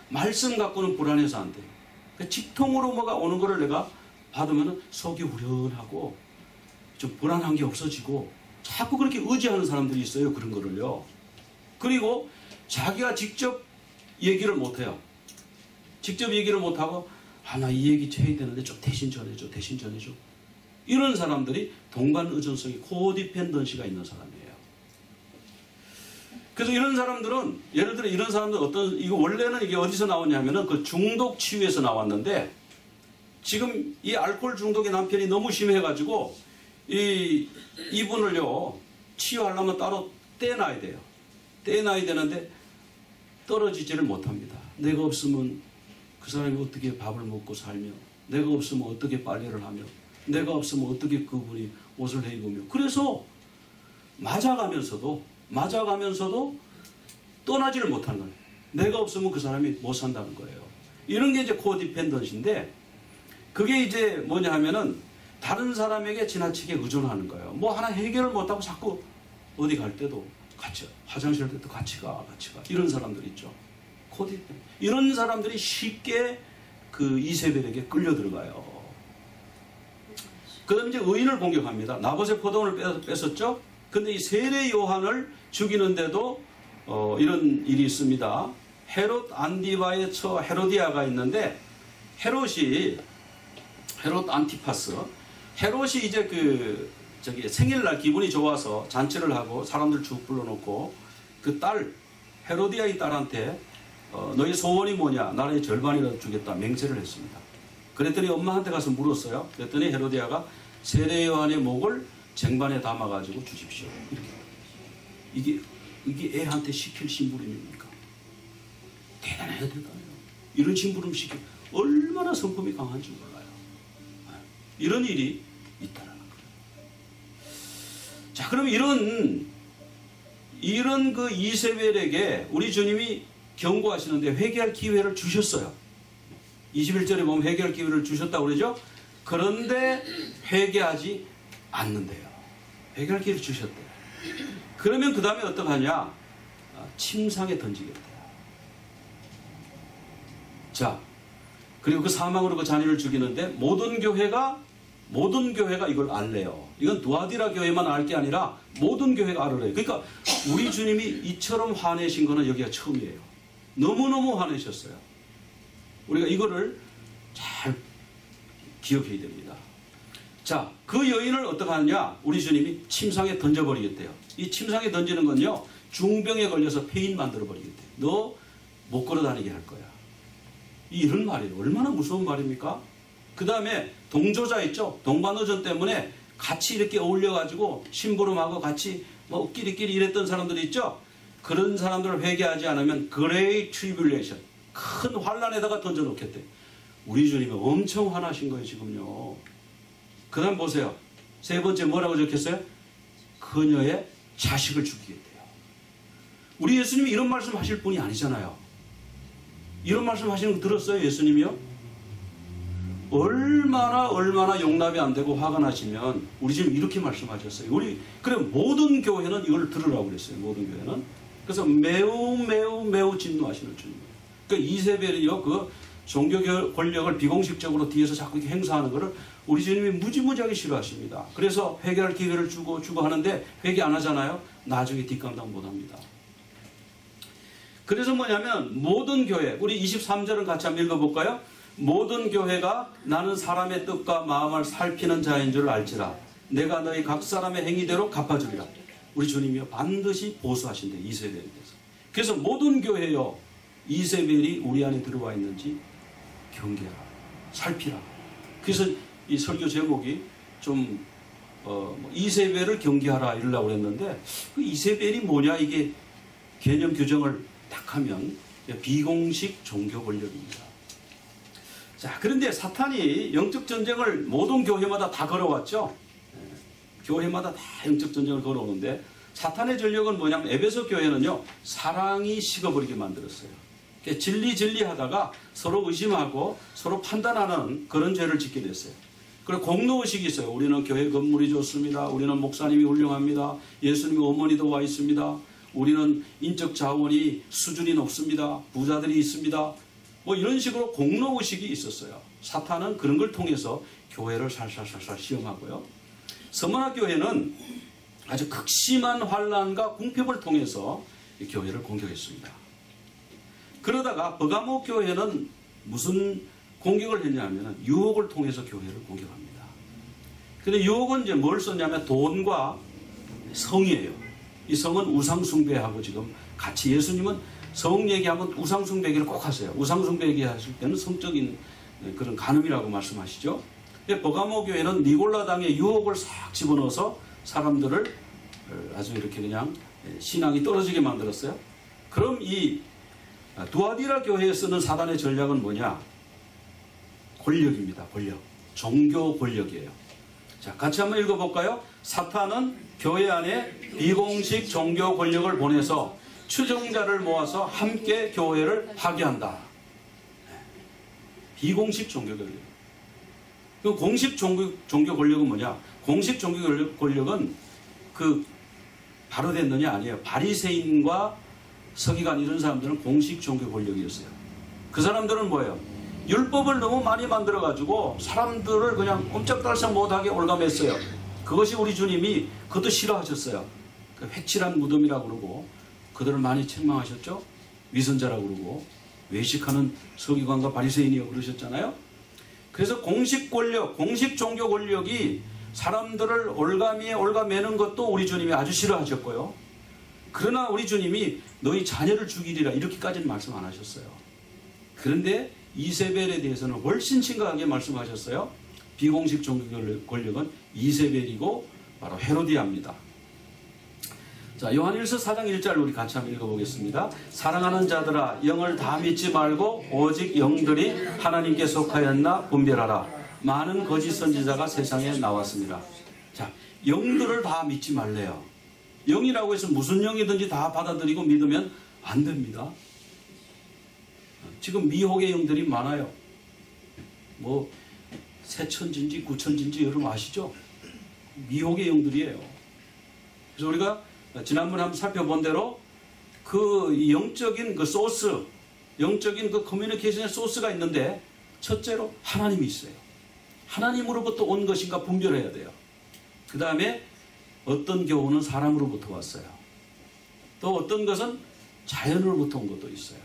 말씀 갖고는 불안해서 안 돼. 그러니까 직통으로 뭐가 오는 거를 내가 받으면 속이 후련하고 좀 불안한 게 없어지고 자꾸 그렇게 의지하는 사람들이 있어요. 그런 거를요. 그리고 자기가 직접 얘기를 못해요. 직접 얘기를 못하고 나 이 얘기 해야 되는데 좀 대신 전해줘. 이런 사람들이 동반의존성이 코디펜던시가 있는 사람이에요. 그래서 이런 사람들은 예를 들어 이런 사람들 이거 원래는 이게 어디서 나오냐면은 그 중독 치유에서 나왔는데 지금 이 알코올 중독의 남편이 너무 심해가지고 이분을요 치유하려면 따로 떼놔야 돼요. 떼놔야 되는데 떨어지지를 못합니다. 내가 없으면 그 사람이 어떻게 밥을 먹고 살며, 내가 없으면 어떻게 빨래를 하며, 내가 없으면 어떻게 그분이 옷을 입으며. 그래서 맞아가면서도 떠나지를 못하는 거예요. 내가 없으면 그 사람이 못 산다는 거예요. 이런 게 이제 코디펜던시인데, 그게 이제 뭐냐 하면은 다른 사람에게 지나치게 의존하는 거예요. 뭐 하나 해결을 못하고 자꾸 어디 갈 때도 같이, 화장실 갈 때도 같이 가. 이런 사람들 있죠. 이런 사람들이 쉽게 그 이세벨에게 끌려 들어가요. 그 다음에 이제 의인을 공격합니다. 나봇의 포도원을 뺏었죠. 근데 이 세례 요한을 죽이는데도 이런 일이 있습니다. 헤롯 안디바의 처 헤로디아가 있는데 헤롯 안티파스. 헤롯이 이제 생일날 기분이 좋아서 잔치를 하고 사람들 쭉 불러놓고 그 딸 헤로디아의 딸한테 너희 소원이 뭐냐? 나라의 절반이라도 주겠다 맹세를 했습니다. 그랬더니 엄마한테 가서 물었어요. 그랬더니 헤로디아가 세례 요한의 목을 쟁반에 담아가지고 주십시오. 이렇게. 이게 애한테 시킬 심부름입니까? 대단해요. 이런 심부름 시킬 얼마나 성품이 강한지 몰라요. 이런 일이 있다라는 거예요. 자, 그럼 이런 그 이세벨에게 우리 주님이 경고하시는데 회개할 기회를 주셨어요. 21절에 보면 회개할 기회를 주셨다고 그러죠. 그런데 회개하지 않는데요. 회개할 기회를 주셨대요. 그러면 그 다음에 어떡하냐? 침상에 던지겠대요. 자, 그리고 그 사망으로 그 자녀를 죽이는데 모든 교회가 이걸 알래요. 이건 두아디라 교회만 알 게 아니라 모든 교회가 알으래요. 그러니까 우리 주님이 이처럼 화내신 거는 여기가 처음이에요. 너무너무 화내셨어요. 우리가 이거를 잘 기억해야 됩니다. 자, 그 여인을 어떻게 하느냐? 우리 주님이 침상에 던져버리겠대요. 이 침상에 던지는 건요, 중병에 걸려서 폐인 만들어버리겠대요. 너 못 걸어다니게 할 거야. 이런 말이에요. 얼마나 무서운 말입니까? 그 다음에 동조자 있죠? 동반의존 때문에 같이 이렇게 어울려가지고 심부름하고 같이 뭐 끼리끼리 일했던 사람들이 있죠? 그런 사람들을 회개하지 않으면 Great Tribulation, 큰 환란에다가 던져놓겠대. 우리 주님이 엄청 화나신 거예요, 지금요. 그 다음 보세요. 세 번째 뭐라고 적혔어요? 그녀의 자식을 죽이겠대요. 우리 예수님이 이런 말씀 하실 분이 아니잖아요. 이런 말씀 하시는 거 들었어요, 예수님이요? 얼마나 용납이 안 되고 화가 나시면 우리 지금 이렇게 말씀하셨어요. 그래 모든 교회는 이걸 들으라고 그랬어요. 모든 교회는. 그래서 매우 진노하시는 주님이에요. 그러니까 이세벨이요, 그 종교 권력을 비공식적으로 뒤에서 자꾸 이렇게 행사하는 것을 우리 주님이 무지무지하게 싫어하십니다. 그래서 회개할 기회를 주고 하는데 회개 안 하잖아요. 나중에 뒷감당 못 합니다. 그래서 뭐냐면 모든 교회, 우리 23절은 같이 한번 읽어볼까요? 모든 교회가 나는 사람의 뜻과 마음을 살피는 자인 줄 알지라. 내가 너희 각 사람의 행위대로 갚아주리라. 우리 주님이요 반드시 보수하신대, 이세벨에 대해서. 그래서 모든 교회요, 이세벨이 우리 안에 들어와 있는지 경계하라, 살피라. 그래서 이 설교 제목이 좀 이세벨을 경계하라 이러려고 그랬는데, 그 이세벨이 뭐냐, 이게 개념 규정을 딱 하면 비공식 종교 권력입니다. 자, 그런데 사탄이 영적 전쟁을 모든 교회마다 다 걸어왔죠. 교회마다 다 영적 전쟁을 걸어오는데 사탄의 전력은 뭐냐면 에베소 교회는요 사랑이 식어버리게 만들었어요. 진리 하다가 서로 의심하고 서로 판단하는 그런 죄를 짓게 됐어요. 그리고 공로의식이 있어요. 우리는 교회 건물이 좋습니다. 우리는 목사님이 훌륭합니다. 예수님의 어머니도 와 있습니다. 우리는 인적 자원이 수준이 높습니다. 부자들이 있습니다. 뭐 이런 식으로 공로의식이 있었어요. 사탄은 그런 걸 통해서 교회를 살살살살 시험하고요. 서머나 교회는 아주 극심한 환난과 궁핍을 통해서 이 교회를 공격했습니다. 그러다가 버가모 교회는 무슨 공격을 했냐면 유혹을 통해서 교회를 공격합니다. 근데 유혹은 이제 뭘 썼냐면 돈과 성이에요. 이 성은 우상숭배하고 지금 같이 예수님은 성 얘기하면 우상숭배 얘기를 꼭 하세요. 우상숭배 얘기하실 때는 성적인 그런 간음이라고 말씀하시죠. 버가모 교회는 니골라당의 유혹을 싹 집어넣어서 사람들을 아주 이렇게 그냥 신앙이 떨어지게 만들었어요. 그럼 이 두아디라 교회에 쓰는 사단의 전략은 뭐냐? 권력입니다. 권력. 종교 권력이에요. 자, 같이 한번 읽어볼까요? 사탄은 교회 안에 비공식 종교 권력을 보내서 추종자를 모아서 함께 교회를 파괴한다. 비공식 종교 권력. 그 공식 종교 권력은 뭐냐? 공식 종교 권력은 그 바로 됐느냐 아니에요. 바리새인과 서기관 이런 사람들은 공식 종교 권력이었어요. 그 사람들은 뭐예요? 율법을 너무 많이 만들어가지고 사람들을 그냥 꼼짝달싹 못하게 올감했어요. 그것이 우리 주님이 그것도 싫어하셨어요. 그 회칠한 무덤이라고 그러고 그들을 많이 책망하셨죠. 위선자라고 그러고 외식하는 서기관과 바리새인이요 그러셨잖아요. 그래서 공식 권력, 공식 종교 권력이 사람들을 올가미에 올가매는 것도 우리 주님이 아주 싫어하셨고요. 그러나 우리 주님이 너희 자녀를 죽이리라 이렇게까지는 말씀 안 하셨어요. 그런데 이세벨에 대해서는 훨씬 심각하게 말씀하셨어요. 비공식 종교 권력은 이세벨이고 바로 헤로디아입니다. 자, 요한일서 4장 1절 우리 같이 한번 읽어보겠습니다. 사랑하는 자들아 영을 다 믿지 말고 오직 영들이 하나님께 속하였나 분별하라. 많은 거짓 선지자가 세상에 나왔습니다. 자, 영들을 다 믿지 말래요. 영이라고 해서 무슨 영이든지 다 받아들이고 믿으면 안 됩니다. 지금 미혹의 영들이 많아요. 뭐 새천지인지 구천지인지 여러분 아시죠? 미혹의 영들이에요. 그래서 우리가 지난번에 한번 살펴본 대로 그 영적인 그 소스, 영적인 그 커뮤니케이션의 소스가 있는데 첫째로 하나님이 있어요. 하나님으로부터 온 것인가 분별해야 돼요. 그 다음에 어떤 교훈은 사람으로부터 왔어요. 또 어떤 것은 자연으로부터 온 것도 있어요.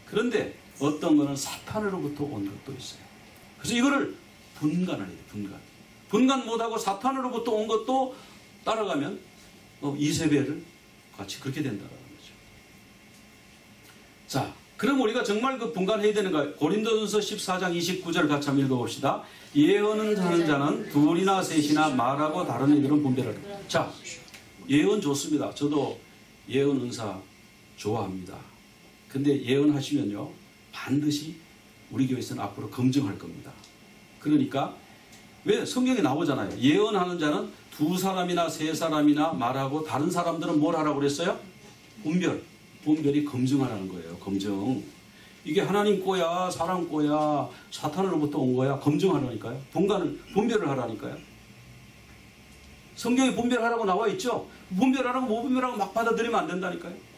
그런데 어떤 것은 사탄으로부터 온 것도 있어요. 그래서 이거를 분간을 해야 돼요. 분간 못하고 사탄으로부터 온 것도 따라가면 이세벨을 같이 그렇게 된다는 거죠. 자, 그럼 우리가 정말 그 분간해야 되는가? 고린도전서 14장 29절 같이 한번 읽어봅시다. 예언은 하는 자는 둘이나 셋이나 말하고 다른 이들은 분별하라. 자, 예언 좋습니다. 저도 예언 은사 좋아합니다. 근데 예언하시면요 반드시 우리 교회에서는 앞으로 검증할 겁니다. 그러니까 왜 성경에 나오잖아요. 예언하는 자는 두 사람이나 세 사람이나 말하고 다른 사람들은 뭘 하라고 그랬어요? 분별이 검증하라는 거예요. 검증. 이게 하나님 거야 사람 거야 사탄으로부터 온 거야 검증하라니까요. 분별을 하라니까요. 성경에 분별하라고 나와 있죠. 분별하라고 못 분별하고 막 받아들이면 안 된다니까요.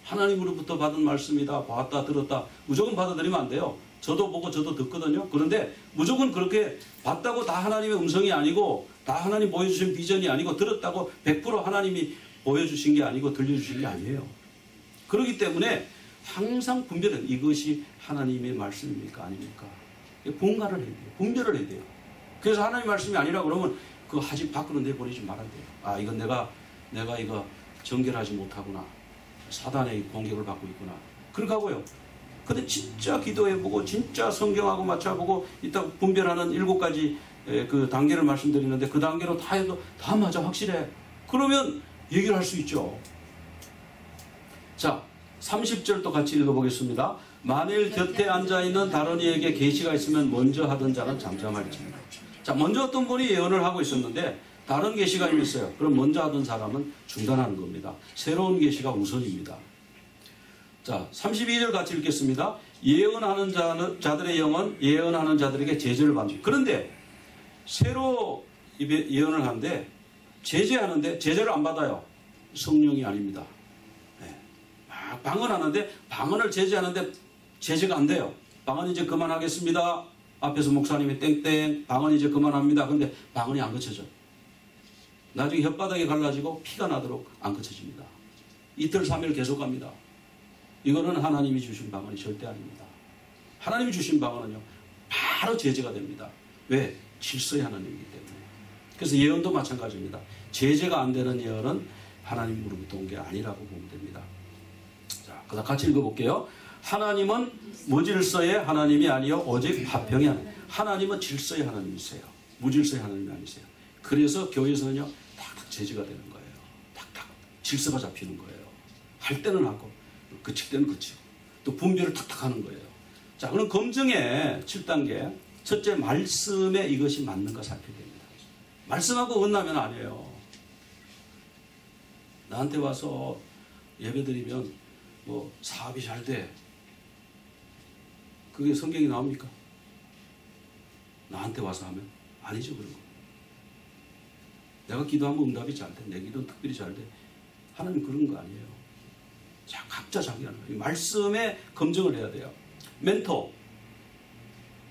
하나님으로부터 받은 말씀이다 봤다 들었다 무조건 받아들이면 안 돼요. 저도 보고 저도 듣거든요. 그런데 무조건 그렇게 봤다고 다 하나님의 음성이 아니고 다 하나님 보여주신 비전이 아니고 들었다고 100% 하나님이 보여주신 게 아니고 들려주신 게 아니에요. 그렇기 때문에 항상 분별은 이것이 하나님의 말씀입니까 아닙니까? 분간을 해야 돼요. 분별을 해야 돼요. 그래서 하나님의 말씀이 아니라 그러면 그거 하지 밖으로 내버리지 말아야 돼요. 아 이건 내가 이거 정결하지 못하구나. 사단의 공격을 받고 있구나. 그렇게 하고요. 근데 진짜 기도해보고 진짜 성경하고 맞춰보고 이따 분별하는 7가지 그 단계를 말씀드리는데 그 단계로 다 해도 다 맞아 확실해. 그러면 얘기를 할 수 있죠. 자 30절도 같이 읽어보겠습니다. 만일 곁에 앉아있는 다른 이에게 계시가 있으면 먼저 하던 자는 잠잠할지니라. 자, 먼저 어떤 분이 예언을 하고 있었는데 다른 계시가 있어요. 그럼 먼저 하던 사람은 중단하는 겁니다. 새로운 계시가 우선입니다. 자, 32절 같이 읽겠습니다. 예언하는 자들의 영은 예언하는 자들에게 제재를 받는. 그런데 새로 예언을 하는데 제재하는데 제재를 안 받아요. 성령이 아닙니다. 네. 막 방언하는데 방언을 제재하는데 제재가 안 돼요. 방언 이제 그만하겠습니다. 앞에서 목사님이 땡땡 방언 이제 그만합니다. 근데 방언이 안 그쳐져. 나중에 혓바닥이 갈라지고 피가 나도록 안 그쳐집니다. 이틀 3일 계속 갑니다. 이거는 하나님이 주신 방언이 절대 아닙니다. 하나님이 주신 방언은요 바로 제재가 됩니다. 왜? 질서의 하나님이기 때문에. 그래서 예언도 마찬가지입니다. 제재가 안 되는 예언은 하나님으로부터 온 게 아니라고 보면 됩니다. 자, 그다음 같이 읽어볼게요. 하나님은 무질서의 하나님이 아니요 오직 화평의 하나님. 하나님은 질서의 하나님이세요. 무질서의 하나님이 아니세요. 그래서 교회에서는요 탁탁 제재가 되는 거예요. 탁탁 질서가 잡히는 거예요. 할 때는 하고 그칠 때는 그치고 또 분별을 탁탁 하는 거예요. 자, 그럼 검증의 7단계 첫째, 말씀에 이것이 맞는가 살펴야 됩니다. 말씀하고 어긋나면 아니에요. 나한테 와서 예배드리면 뭐 사업이 잘 돼. 그게 성경이 나옵니까? 나한테 와서 하면? 아니죠, 그런 거. 내가 기도하면 응답이 잘 돼. 내 기도는 특별히 잘 돼. 하나님 그런 거 아니에요. 자, 각자 자기 하는 거예요. 말씀에 검증을 해야 돼요. 멘토.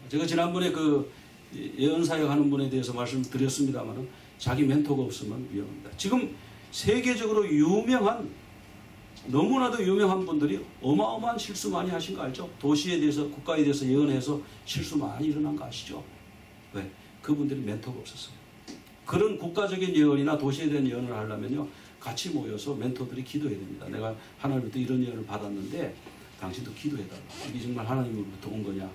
제가 지난번에 그 예언사역 하는 분에 대해서 말씀드렸습니다만 자기 멘토가 없으면 위험합니다. 지금 세계적으로 유명한 너무나도 유명한 분들이 어마어마한 실수 많이 하신 거 알죠? 도시에 대해서 국가에 대해서 예언해서 실수 많이 일어난 거 아시죠? 왜? 그분들이 멘토가 없었어요. 그런 국가적인 예언이나 도시에 대한 예언을 하려면요 같이 모여서 멘토들이 기도해야 됩니다. 내가 하나님부터 이런 예언을 받았는데 당신도 기도해달라. 이게 정말 하나님으로부터 온 거냐?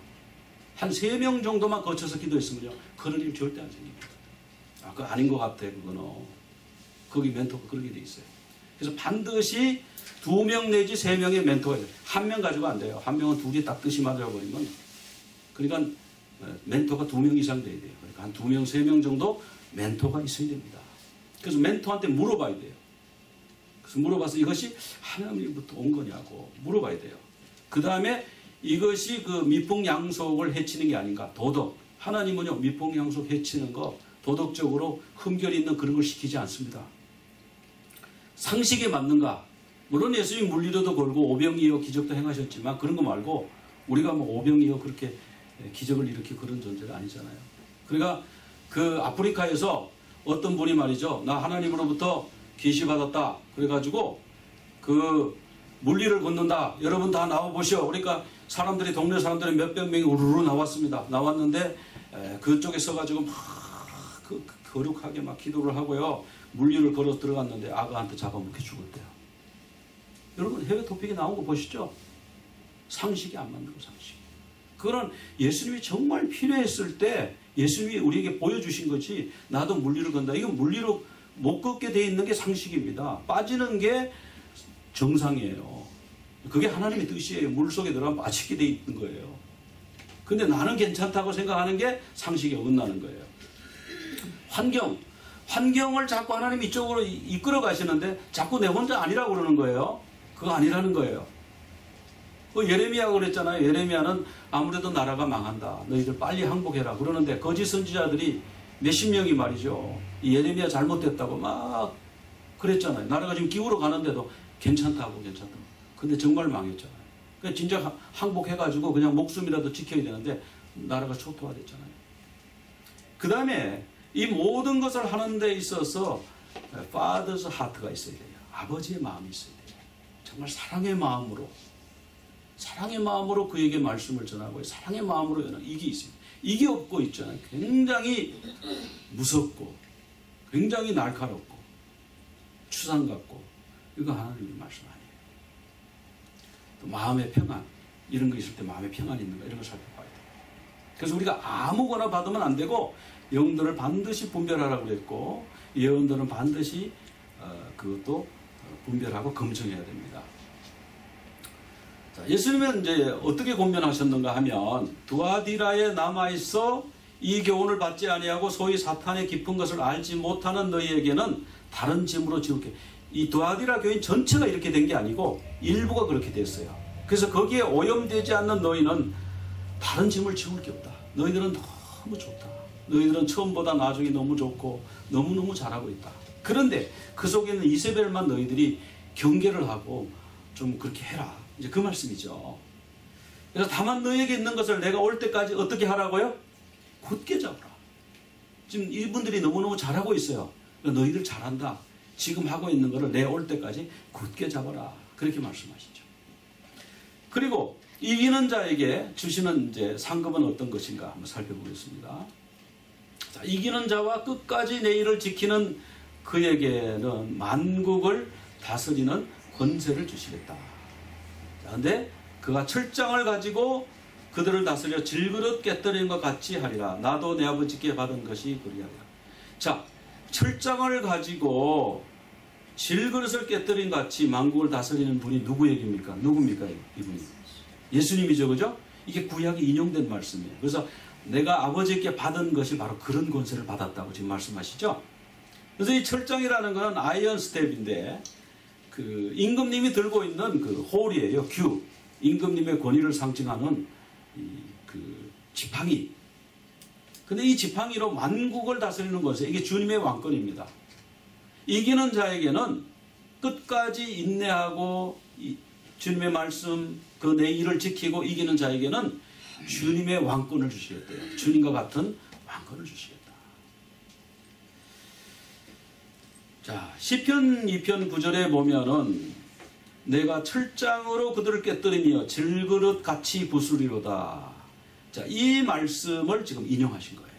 한 3명 정도만 거쳐서 기도했으면요 그런 일 절대 안 생깁니다. 아, 그거 아닌 것 같아. 그거는 거기 멘토가 그렇게 돼 있어요. 그래서 반드시 2명 내지 3명의 멘토가 있어요. 1명 가지고 안 돼요. 1명은 둘이 딱 뜻이 맞아버리면 그러니까 멘토가 2명 이상 돼야 돼요. 그러니까 한 2명 3명 정도 멘토가 있어야 됩니다. 그래서 멘토한테 물어봐야 돼요. 그래서 물어봐서 이것이 하나님부터 온 거냐고 물어봐야 돼요. 그 다음에 이것이 그 미풍양속을 해치는 게 아닌가. 도덕. 하나님은요 미풍양속 해치는 거 도덕적으로 흠결이 있는 그런 걸 시키지 않습니다. 상식에 맞는가. 물론 예수님 물리로도 걸고 오병이어 기적도 행하셨지만 그런 거 말고 우리가 뭐 오병이어 그렇게 기적을 일으키고 그런 존재가 아니잖아요. 그러니까 그 아프리카에서 어떤 분이 말이죠. 나 하나님으로부터 계시받았다. 그래가지고 그 물리를 걷는다. 여러분 다 나와보시오. 그러니까 사람들이 동네 사람들이 몇백 명이 우르르 나왔습니다. 나왔는데 그쪽에 서가지고 막 거룩하게 막 기도를 하고요. 물리를 걸어 들어갔는데 아가한테 잡아먹혀 죽었대요. 여러분 해외 토픽에 나온 거 보시죠. 상식이 안 맞는 거 상식. 그런 예수님이 정말 필요했을 때 예수님이 우리에게 보여주신 거지 나도 물리를 건다. 이건 물리로 못 걷게 돼 있는 게 상식입니다. 빠지는 게 정상이에요. 그게 하나님의 뜻이에요. 물속에 들어가면 빠지게 돼 있는 거예요. 근데 나는 괜찮다고 생각하는 게 상식에 어긋나는 거예요. 환경을 자꾸 하나님 이쪽으로 이끌어 가시는데 자꾸 내 혼자 아니라고 그러는 거예요. 그거 아니라는 거예요. 그 예레미야가 그랬잖아요. 예레미야는 아무래도 나라가 망한다. 너희들 빨리 항복해라. 그러는데 거짓 선지자들이 몇십 명이 말이죠. 이 예레미야 잘못됐다고 막 그랬잖아요. 나라가 지금 기울어 가는데도 괜찮다고. 근데 정말 망했잖아요. 그러니까 진짜 항복해가지고 그냥 목숨이라도 지켜야 되는데 나라가 초토화됐잖아요. 그 다음에 이 모든 것을 하는 데 있어서 Father's Heart가 있어야 돼요. 아버지의 마음이 있어야 돼요. 정말 사랑의 마음으로 그에게 말씀을 전하고 사랑의 마음으로 여는 이게 있어요. 이게 없고 있잖아요. 굉장히 무섭고 굉장히 날카롭고 추상 같고 이거 하나님의 말씀 아니에요. 또 마음의 평안 이런 거 있을 때 마음의 평안이 있는가 이런 걸 살펴봐야 돼요. 그래서 우리가 아무거나 받으면 안 되고 영들을 반드시 분별하라고 그랬고 예언들은 반드시 그것도 분별하고 검증해야 됩니다. 자, 예수님은 이제 어떻게 권면하셨는가 하면 두아디라에 남아있어 이 교훈을 받지 아니하고 소위 사탄의 깊은 것을 알지 못하는 너희에게는 다른 짐으로 지울게. 이 두아디라 교인 전체가 이렇게 된 게 아니고 일부가 그렇게 됐어요. 그래서 거기에 오염되지 않는 너희는 다른 짐을 지울 게 없다. 너희들은 너무 좋다. 너희들은 처음보다 나중에 너무 좋고 너무너무 잘하고 있다. 그런데 그 속에 있는 이세벨만 너희들이 경계를 하고 좀 그렇게 해라. 이제 그 말씀이죠. 그래서 다만 너희에게 있는 것을 내가 올 때까지 어떻게 하라고요? 굳게 잡으라. 지금 이분들이 너무너무 잘하고 있어요. 너희들 잘한다. 지금 하고 있는 것을 내가 올 때까지 굳게 잡아라. 그렇게 말씀하시죠. 그리고 이기는 자에게 주시는 이제 상급은 어떤 것인가 한번 살펴보겠습니다. 자, 이기는 자와 끝까지 내 일을 지키는 그에게는 만국을 다스리는 권세를 주시겠다. 그런데 그가 철장을 가지고 그들을 다스려 질그릇 깨뜨리는 것 같이 하리라. 나도 내 아버지께 받은 것이 그리하리라. 자, 철장을 가지고 질그릇을 깨뜨린 같이 만국을 다스리는 분이 누구 얘기입니까? 누굽니까? 이분이 예수님이죠, 그죠? 이게 구약에 인용된 말씀이에요. 그래서 내가 아버지께 받은 것이 바로 그런 권세를 받았다고 지금 말씀하시죠. 그래서 이 철장이라는 것은 아이언 스텝인데 그 임금님이 들고 있는 그 홀이에요. 규. 임금님의 권위를 상징하는 그 지팡이. 근데 이 지팡이로 만국을 다스리는 것은 이게 주님의 왕권입니다. 이기는 자에게는 끝까지 인내하고 주님의 말씀 그 내 일을 지키고 이기는 자에게는 주님의 왕권을 주시겠대요. 주님과 같은 왕권을 주시겠다. 자, 시편 2편 9절에 보면은 내가 철장으로 그들을 깨뜨리며 질그릇 같이 부수리로다. 자, 이 말씀을 지금 인용하신 거예요.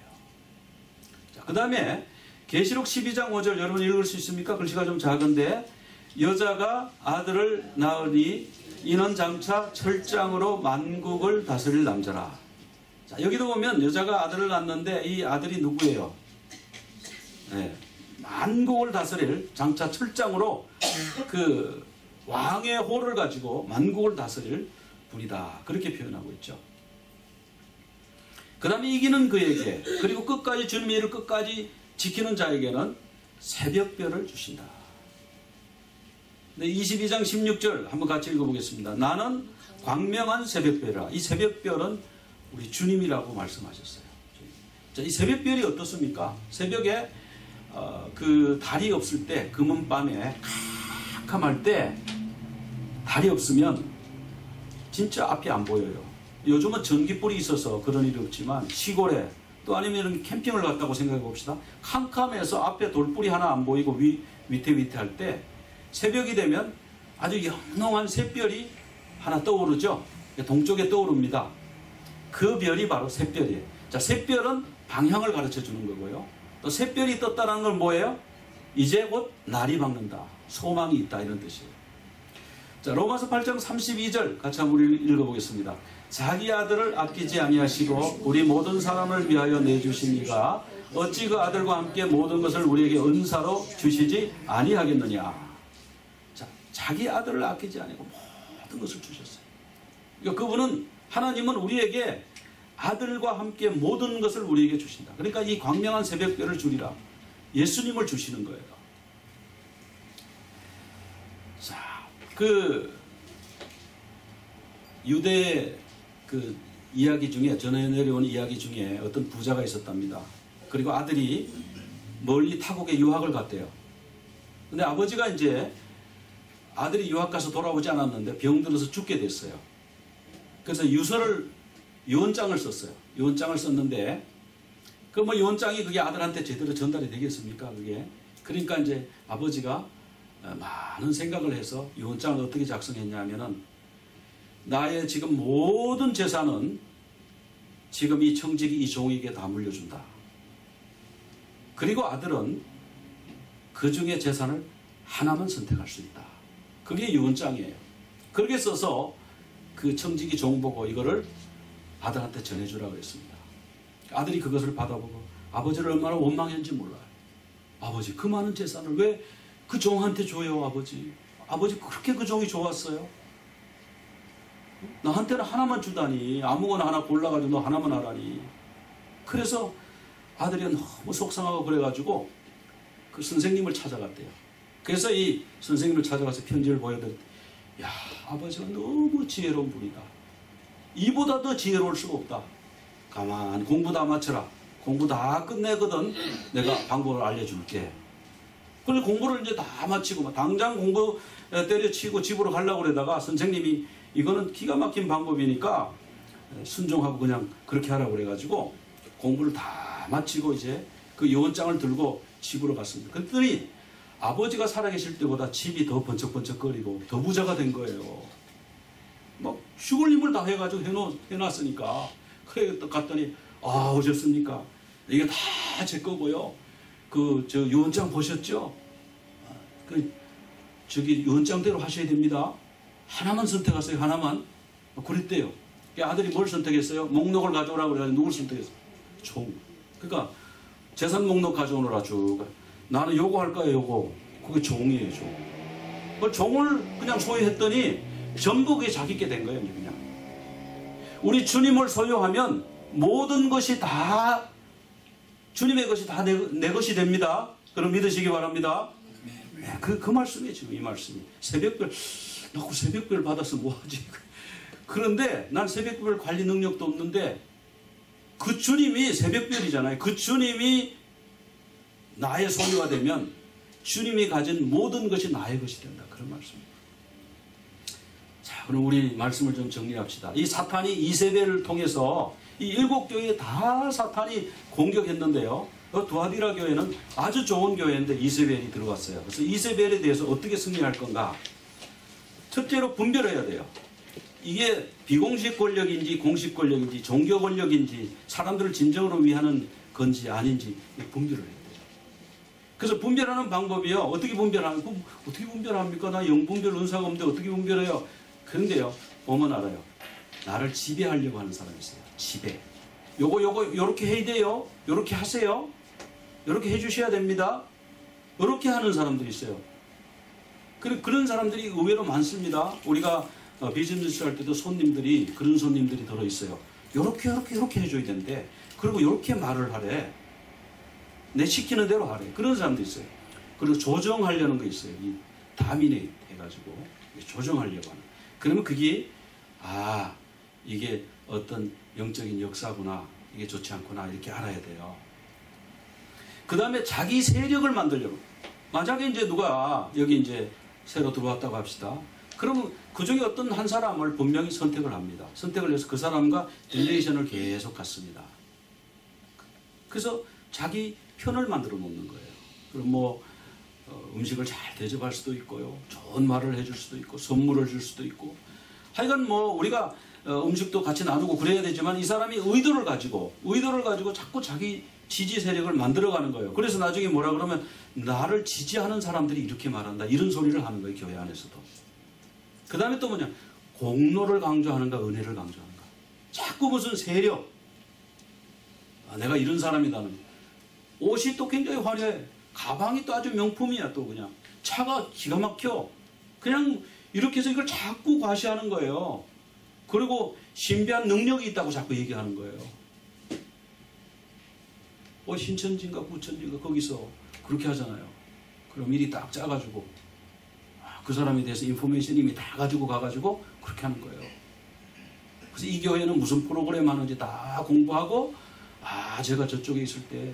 자, 그 다음에 계시록 12장 5절 여러분 읽을 수 있습니까? 글씨가 좀 작은데 여자가 아들을 낳으니 이는 장차 철장으로 만국을 다스릴 남자라. 자, 여기도 보면 여자가 아들을 낳는데 이 아들이 누구예요? 네, 만국을 다스릴 장차 철장으로 그 왕의 호를 가지고 만국을 다스릴 분이다. 그렇게 표현하고 있죠. 그 다음에 이기는 그에게 그리고 끝까지 주님의 일을 끝까지 지키는 자에게는 새벽별을 주신다. 네, 22장 16절 한번 같이 읽어보겠습니다. 나는 광명한 새벽별이라. 이 새벽별은 우리 주님이라고 말씀하셨어요. 자, 이 새벽별이 어떻습니까? 새벽에 그 달이 없을 때 금은밤에 캄캄할 때 달이 없으면 진짜 앞이 안 보여요. 요즘은 전기불이 있어서 그런 일이 없지만 시골에 또 아니면 이런 캠핑을 갔다고 생각해 봅시다. 캄캄해서 앞에 돌불이 하나 안 보이고 위태위태할 때 새벽이 되면 아주 영롱한 샛별이 하나 떠오르죠. 동쪽에 떠오릅니다. 그 별이 바로 샛별이에요. 자, 샛별은 방향을 가르쳐 주는 거고요. 또 샛별이 떴다는 건 뭐예요? 이제 곧 날이 밝는다. 소망이 있다. 이런 뜻이에요. 자, 로마서 8장 32절 같이 한번 읽어보겠습니다. 자기 아들을 아끼지 아니하시고 우리 모든 사람을 위하여 내주신 이가 어찌 그 아들과 함께 모든 것을 우리에게 은사로 주시지 아니하겠느냐. 자, 자기 아들을 아끼지 아니하고 모든 것을 주셨어요. 그러니까 그분은 하나님은 우리에게 아들과 함께 모든 것을 우리에게 주신다. 그러니까 이 광명한 새벽별을 주리라. 예수님을 주시는 거예요. 자, 그 유대 그 이야기 중에 전해 내려온 이야기 중에 어떤 부자가 있었답니다. 그리고 아들이 멀리 타국에 유학을 갔대요. 근데 아버지가 이제 아들이 유학 가서 돌아오지 않았는데 병들어서 죽게 됐어요. 그래서 유언장을 썼어요. 유언장을 썼는데 그 뭐 유언장이 그게 아들한테 제대로 전달이 되겠습니까? 그게. 그러니까 이제 아버지가 많은 생각을 해서 유언장을 어떻게 작성했냐면은 나의 지금 모든 재산은 지금 이 청직이 이 종에게 다 물려준다. 그리고 아들은 그 중에 재산을 하나만 선택할 수 있다. 그게 유언장이에요. 그렇게 써서 그 청직이 종 보고 이거를 아들한테 전해주라고 했습니다. 아들이 그것을 받아보고 아버지를 얼마나 원망했는지 몰라요. 아버지 그 많은 재산을 왜 그 종한테 줘요 아버지. 아버지 그렇게 그 종이 좋았어요. 나한테는 하나만 주다니 아무거나 하나 골라가지고 너 하나만 하라니. 그래서 아들이 너무 속상하고 그래가지고 그 선생님을 찾아갔대요. 그래서 이 선생님을 찾아가서 편지를 보여드렸더니, 야, 아버지가 너무 지혜로운 분이다. 이보다 더 지혜로울 수가 없다. 가만 공부 다 마쳐라. 공부 다 끝내거든 내가 방법을 알려줄게. 그래서 공부를 이제 다 마치고 당장 공부 때려치고 집으로 가려고 그러다가 선생님이 이거는 기가 막힌 방법이니까 순종하고 그냥 그렇게 하라고 그래가지고 공부를 다 마치고 이제 그 요원장을 들고 집으로 갔습니다. 그랬더니 아버지가 살아계실 때보다 집이 더 번쩍번쩍거리고 더 부자가 된 거예요. 막 죽을 힘을 다 해가지고 해놨으니까. 그래 갔더니, 아, 오셨습니까? 이게 다 제 거고요. 저 요원장 보셨죠? 저기 요원장대로 하셔야 됩니다. 하나만 선택하세요. 하나만. 그랬대요. 아들이 뭘 선택했어요? 목록을 가져오라고 그래가지고 누굴 선택했어요? 종. 그러니까 재산 목록 가져오느라 쭉. 나는 요거 할 거예요. 요거. 그게 종이에요. 종. 종을 그냥 소유했더니 전부 그게 자기께 된 거예요. 그냥. 우리 주님을 소유하면 모든 것이 다 주님의 것이 다 내 것이 됩니다. 그럼 믿으시기 바랍니다. 네, 그 말씀이에요. 지금 이 말씀이. 새벽별, 나 새벽별 받아서 뭐하지? 그런데 난 새벽별 관리 능력도 없는데 그 주님이 새벽별이잖아요. 그 주님이 나의 소유가 되면 주님이 가진 모든 것이 나의 것이 된다. 그런 말씀입니다. 자, 그럼 우리 말씀을 좀 정리합시다. 이 사탄이 이세벨을 통해서 이 7교회 다 사탄이 공격했는데요. 두아디라 교회는 아주 좋은 교회인데 이세벨이 들어왔어요. 그래서 이세벨에 대해서 어떻게 승리할 건가? 첫째로 분별해야 돼요. 이게 비공식 권력인지 공식 권력인지 종교 권력인지 사람들을 진정으로 위하는 건지 아닌지 분별을 해야 돼요. 그래서 분별하는 방법이요. 어떻게 분별합니까? 나 영분별 은사가 없는데 어떻게 분별해요? 그런데요. 보면 알아요. 나를 지배하려고 하는 사람이 있어요. 지배. 요렇게 해야 돼요. 요렇게 하세요. 요렇게 해주셔야 됩니다. 요렇게 하는 사람들이 있어요. 그런 사람들이 의외로 많습니다. 우리가 비즈니스 할 때도 그런 손님들이 들어있어요. 요렇게 해줘야 되는데, 그리고 요렇게 말을 하래. 내 시키는 대로 하래. 그런 사람도 있어요. 그리고 조정하려는 거 있어요. 이 다미네이트 해가지고 조정하려고 하는. 그러면 그게 이게 어떤 영적인 역사구나, 이게 좋지 않구나, 이렇게 알아야 돼요. 그 다음에 자기 세력을 만들려고. 만약에 이제 누가 여기 이제 새로 들어왔다고 합시다. 그러면 그 중에 어떤 한 사람을 분명히 선택을 합니다. 선택을 해서 그 사람과 릴레이션을 계속 갖습니다. 그래서 자기 편을 만들어 놓는 거예요. 그럼 음식을 잘 대접할 수도 있고요. 좋은 말을 해줄 수도 있고, 선물을 줄 수도 있고. 하여간 우리가 음식도 같이 나누고 그래야 되지만 이 사람이 의도를 가지고 자꾸 자기 지지 세력을 만들어가는 거예요. 그래서 나중에 뭐라 그러면 나를 지지하는 사람들이 이렇게 말한다. 이런 소리를 하는 거예요. 교회 안에서도. 그 다음에 또 뭐냐. 공로를 강조하는가 은혜를 강조하는가. 자꾸 무슨 세력. 내가 이런 사람이다는. 옷이 또 굉장히 화려해. 가방이 또 아주 명품이야. 또 그냥. 차가 기가 막혀. 그냥 이렇게 해서 이걸 자꾸 과시하는 거예요. 그리고 신비한 능력이 있다고 자꾸 얘기하는 거예요. 신천지인가 부천지인가 거기서 그렇게 하잖아요. 그럼 미리 딱 짜가지고 그 사람에 대해서 인포메이션 이미 다 가지고 가가지고 그렇게 하는 거예요. 그래서 이 교회는 무슨 프로그램 하는지 다 공부하고 제가 저쪽에 있을 때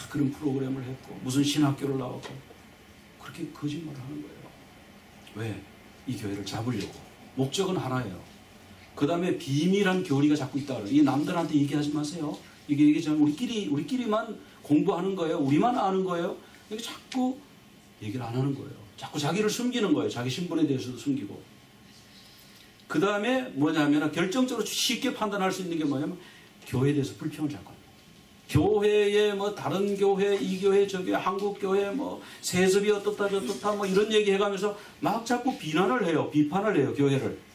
그런 프로그램을 했고 무슨 신학교를 나왔고 그렇게 거짓말을 하는 거예요. 왜? 이 교회를 잡으려고. 목적은 하나예요. 그 다음에 비밀한 교리가 자꾸 있다 그래요. 이 남들한테 얘기하지 마세요. 이게 우리끼리만 공부하는 거예요. 우리만 아는 거예요. 이게 자꾸 얘기를 안 하는 거예요. 자꾸 자기를 숨기는 거예요. 자기 신분에 대해서도 숨기고. 그 다음에 뭐냐면 결정적으로 쉽게 판단할 수 있는 게 뭐냐면 교회에 대해서 불평을 자꾸 합니다. 교회에 다른 교회, 이 교회, 저 교회, 한국 교회 세습이 어떻다 저떻다 이런 얘기 해가면서 막 자꾸 비난을 해요. 비판을 해요. 교회를.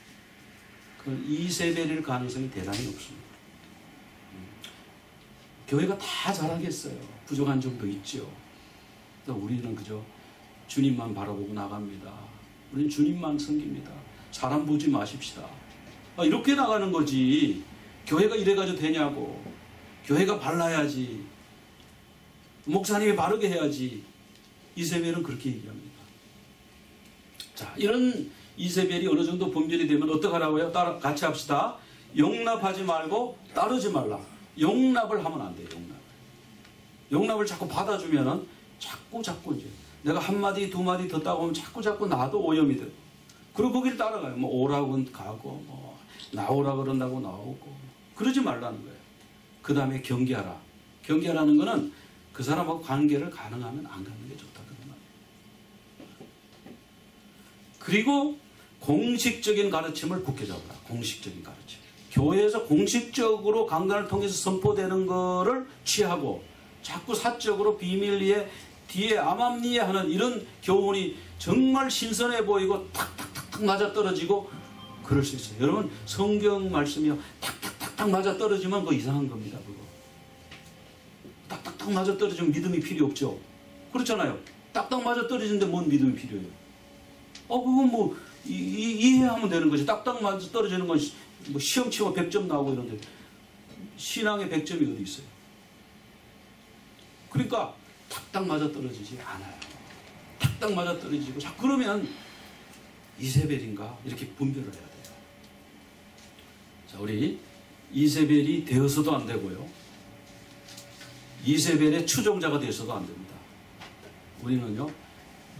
이세벨일 가능성이 대단히 높습니다. 교회가 다 잘하겠어요. 부족한 점도 있죠. 우리는 그저 주님만 바라보고 나갑니다. 우리는 주님만 섬깁니다. 사람 보지 마십시다. 이렇게 나가는 거지. 교회가 이래가지고 되냐고. 교회가 발라야지, 목사님이 바르게 해야지. 이세벨은 그렇게 얘기합니다. 자, 이런 이세벨이 어느 정도 분별이 되면 어떡하라고요? 같이 합시다. 용납하지 말고 따르지 말라. 용납을 하면 안 돼요. 용납을 자꾸 받아주면은 자꾸 이제 내가 한 마디 두 마디 듣다 보면 자꾸 나도 오염이 돼요. 그리고 거기를 따라가요. 뭐 오라고 가고 뭐 나오라 그런다고 나오고. 그러지 말라는 거예요. 그 다음에 경계하라. 경계하라는 거는 그 사람하고 관계를 가능하면 안 갖는 게 좋다 그런 말이에요. 그리고 공식적인 가르침을 굳게 잡으라. 공식적인 가르침. 교회에서 공식적으로 강단을 통해서 선포되는 거를 취하고 자꾸 사적으로 비밀리에 뒤에 암암리에 하는 이런 교훈이 정말 신선해 보이고 탁탁탁탁 맞아떨어지고 그럴 수 있어요. 여러분, 성경 말씀이요 탁탁탁탁 맞아떨어지면 그거 이상한 겁니다. 그거 딱딱딱 맞아떨어지면 믿음이 필요 없죠. 그렇잖아요. 딱딱 맞아떨어지는데 뭔 믿음이 필요해요? 그건 뭐 이해하면 되는 거지. 딱딱 맞아떨어지는 건 뭐 시험 치면 100점 나오고 이런데 신앙에 100점이 어디 있어요? 그러니까 딱딱 맞아떨어지지 않아요. 딱딱 맞아떨어지고 자 그러면 이세벨인가 이렇게 분별을 해야 돼요. 자, 우리 이세벨이 되어서도 안 되고요, 이세벨의 추종자가 되어서도 안 됩니다. 우리는요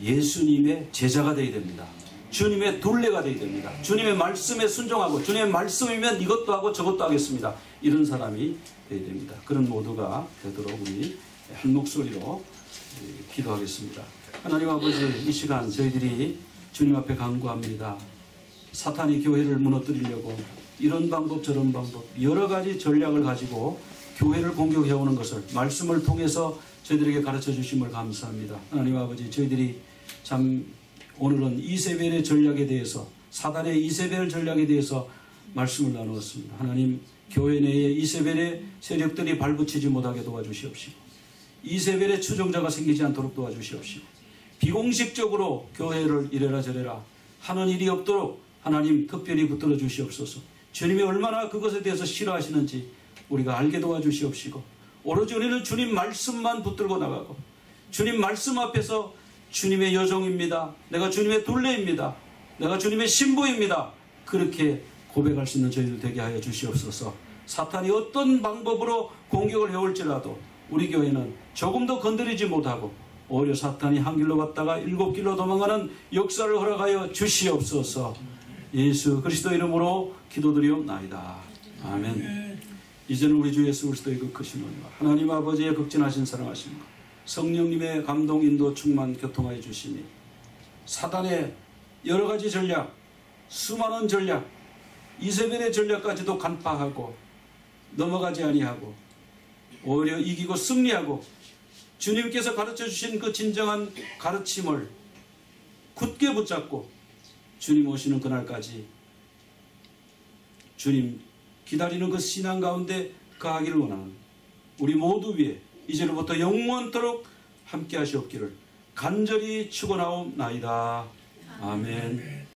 예수님의 제자가 되어야 됩니다. 주님의 둘레가 되어야 됩니다. 주님의 말씀에 순종하고 주님의 말씀이면 이것도 하고 저것도 하겠습니다. 이런 사람이 되어야 됩니다. 그런 모두가 되도록 우리 한 목소리로 기도하겠습니다. 하나님 아버지, 이 시간 저희들이 주님 앞에 간구합니다. 사탄이 교회를 무너뜨리려고 이런 방법 저런 방법 여러 가지 전략을 가지고 교회를 공격해오는 것을 말씀을 통해서 저희들에게 가르쳐 주심을 감사합니다. 하나님 아버지, 저희들이 참 오늘은 이세벨의 전략에 대해서, 사단의 이세벨 전략에 대해서 말씀을 나누었습니다. 하나님, 교회 내에 이세벨의 세력들이 발붙이지 못하게 도와주시옵시고 이세벨의 추종자가 생기지 않도록 도와주시옵시고 비공식적으로 교회를 이래라 저래라 하는 일이 없도록 하나님 특별히 붙들어 주시옵소서. 주님이 얼마나 그것에 대해서 싫어하시는지 우리가 알게 도와주시옵시고 오로지 우리는 주님 말씀만 붙들고 나가고 주님 말씀 앞에서 주님의 여종입니다, 내가 주님의 둘레입니다, 내가 주님의 신부입니다, 그렇게 고백할 수 있는 저희들 되게 하여 주시옵소서. 사탄이 어떤 방법으로 공격을 해올지라도 우리 교회는 조금 더 건드리지 못하고 오히려 사탄이 한 길로 갔다가 7길로 도망가는 역사를 허락하여 주시옵소서. 예수 그리스도 이름으로 기도드리옵나이다. 아멘. 이제는 우리 주 예수 그리스도의 그 크신 은혜와 하나님 아버지의 극진하신 사랑하심과 성령님의 감동 인도 충만 교통하여 주시니 사단의 여러 가지 전략, 수많은 전략, 이세벨의 전략까지도 간파하고 넘어가지 아니하고 오히려 이기고 승리하고 주님께서 가르쳐 주신 그 진정한 가르침을 굳게 붙잡고 주님 오시는 그날까지 주님 기다리는 그 신앙 가운데 가기를 원하는 우리 모두 위에 이제로부터 영원토록 함께 하시옵기를 간절히 축원하옵나이다. 아멘.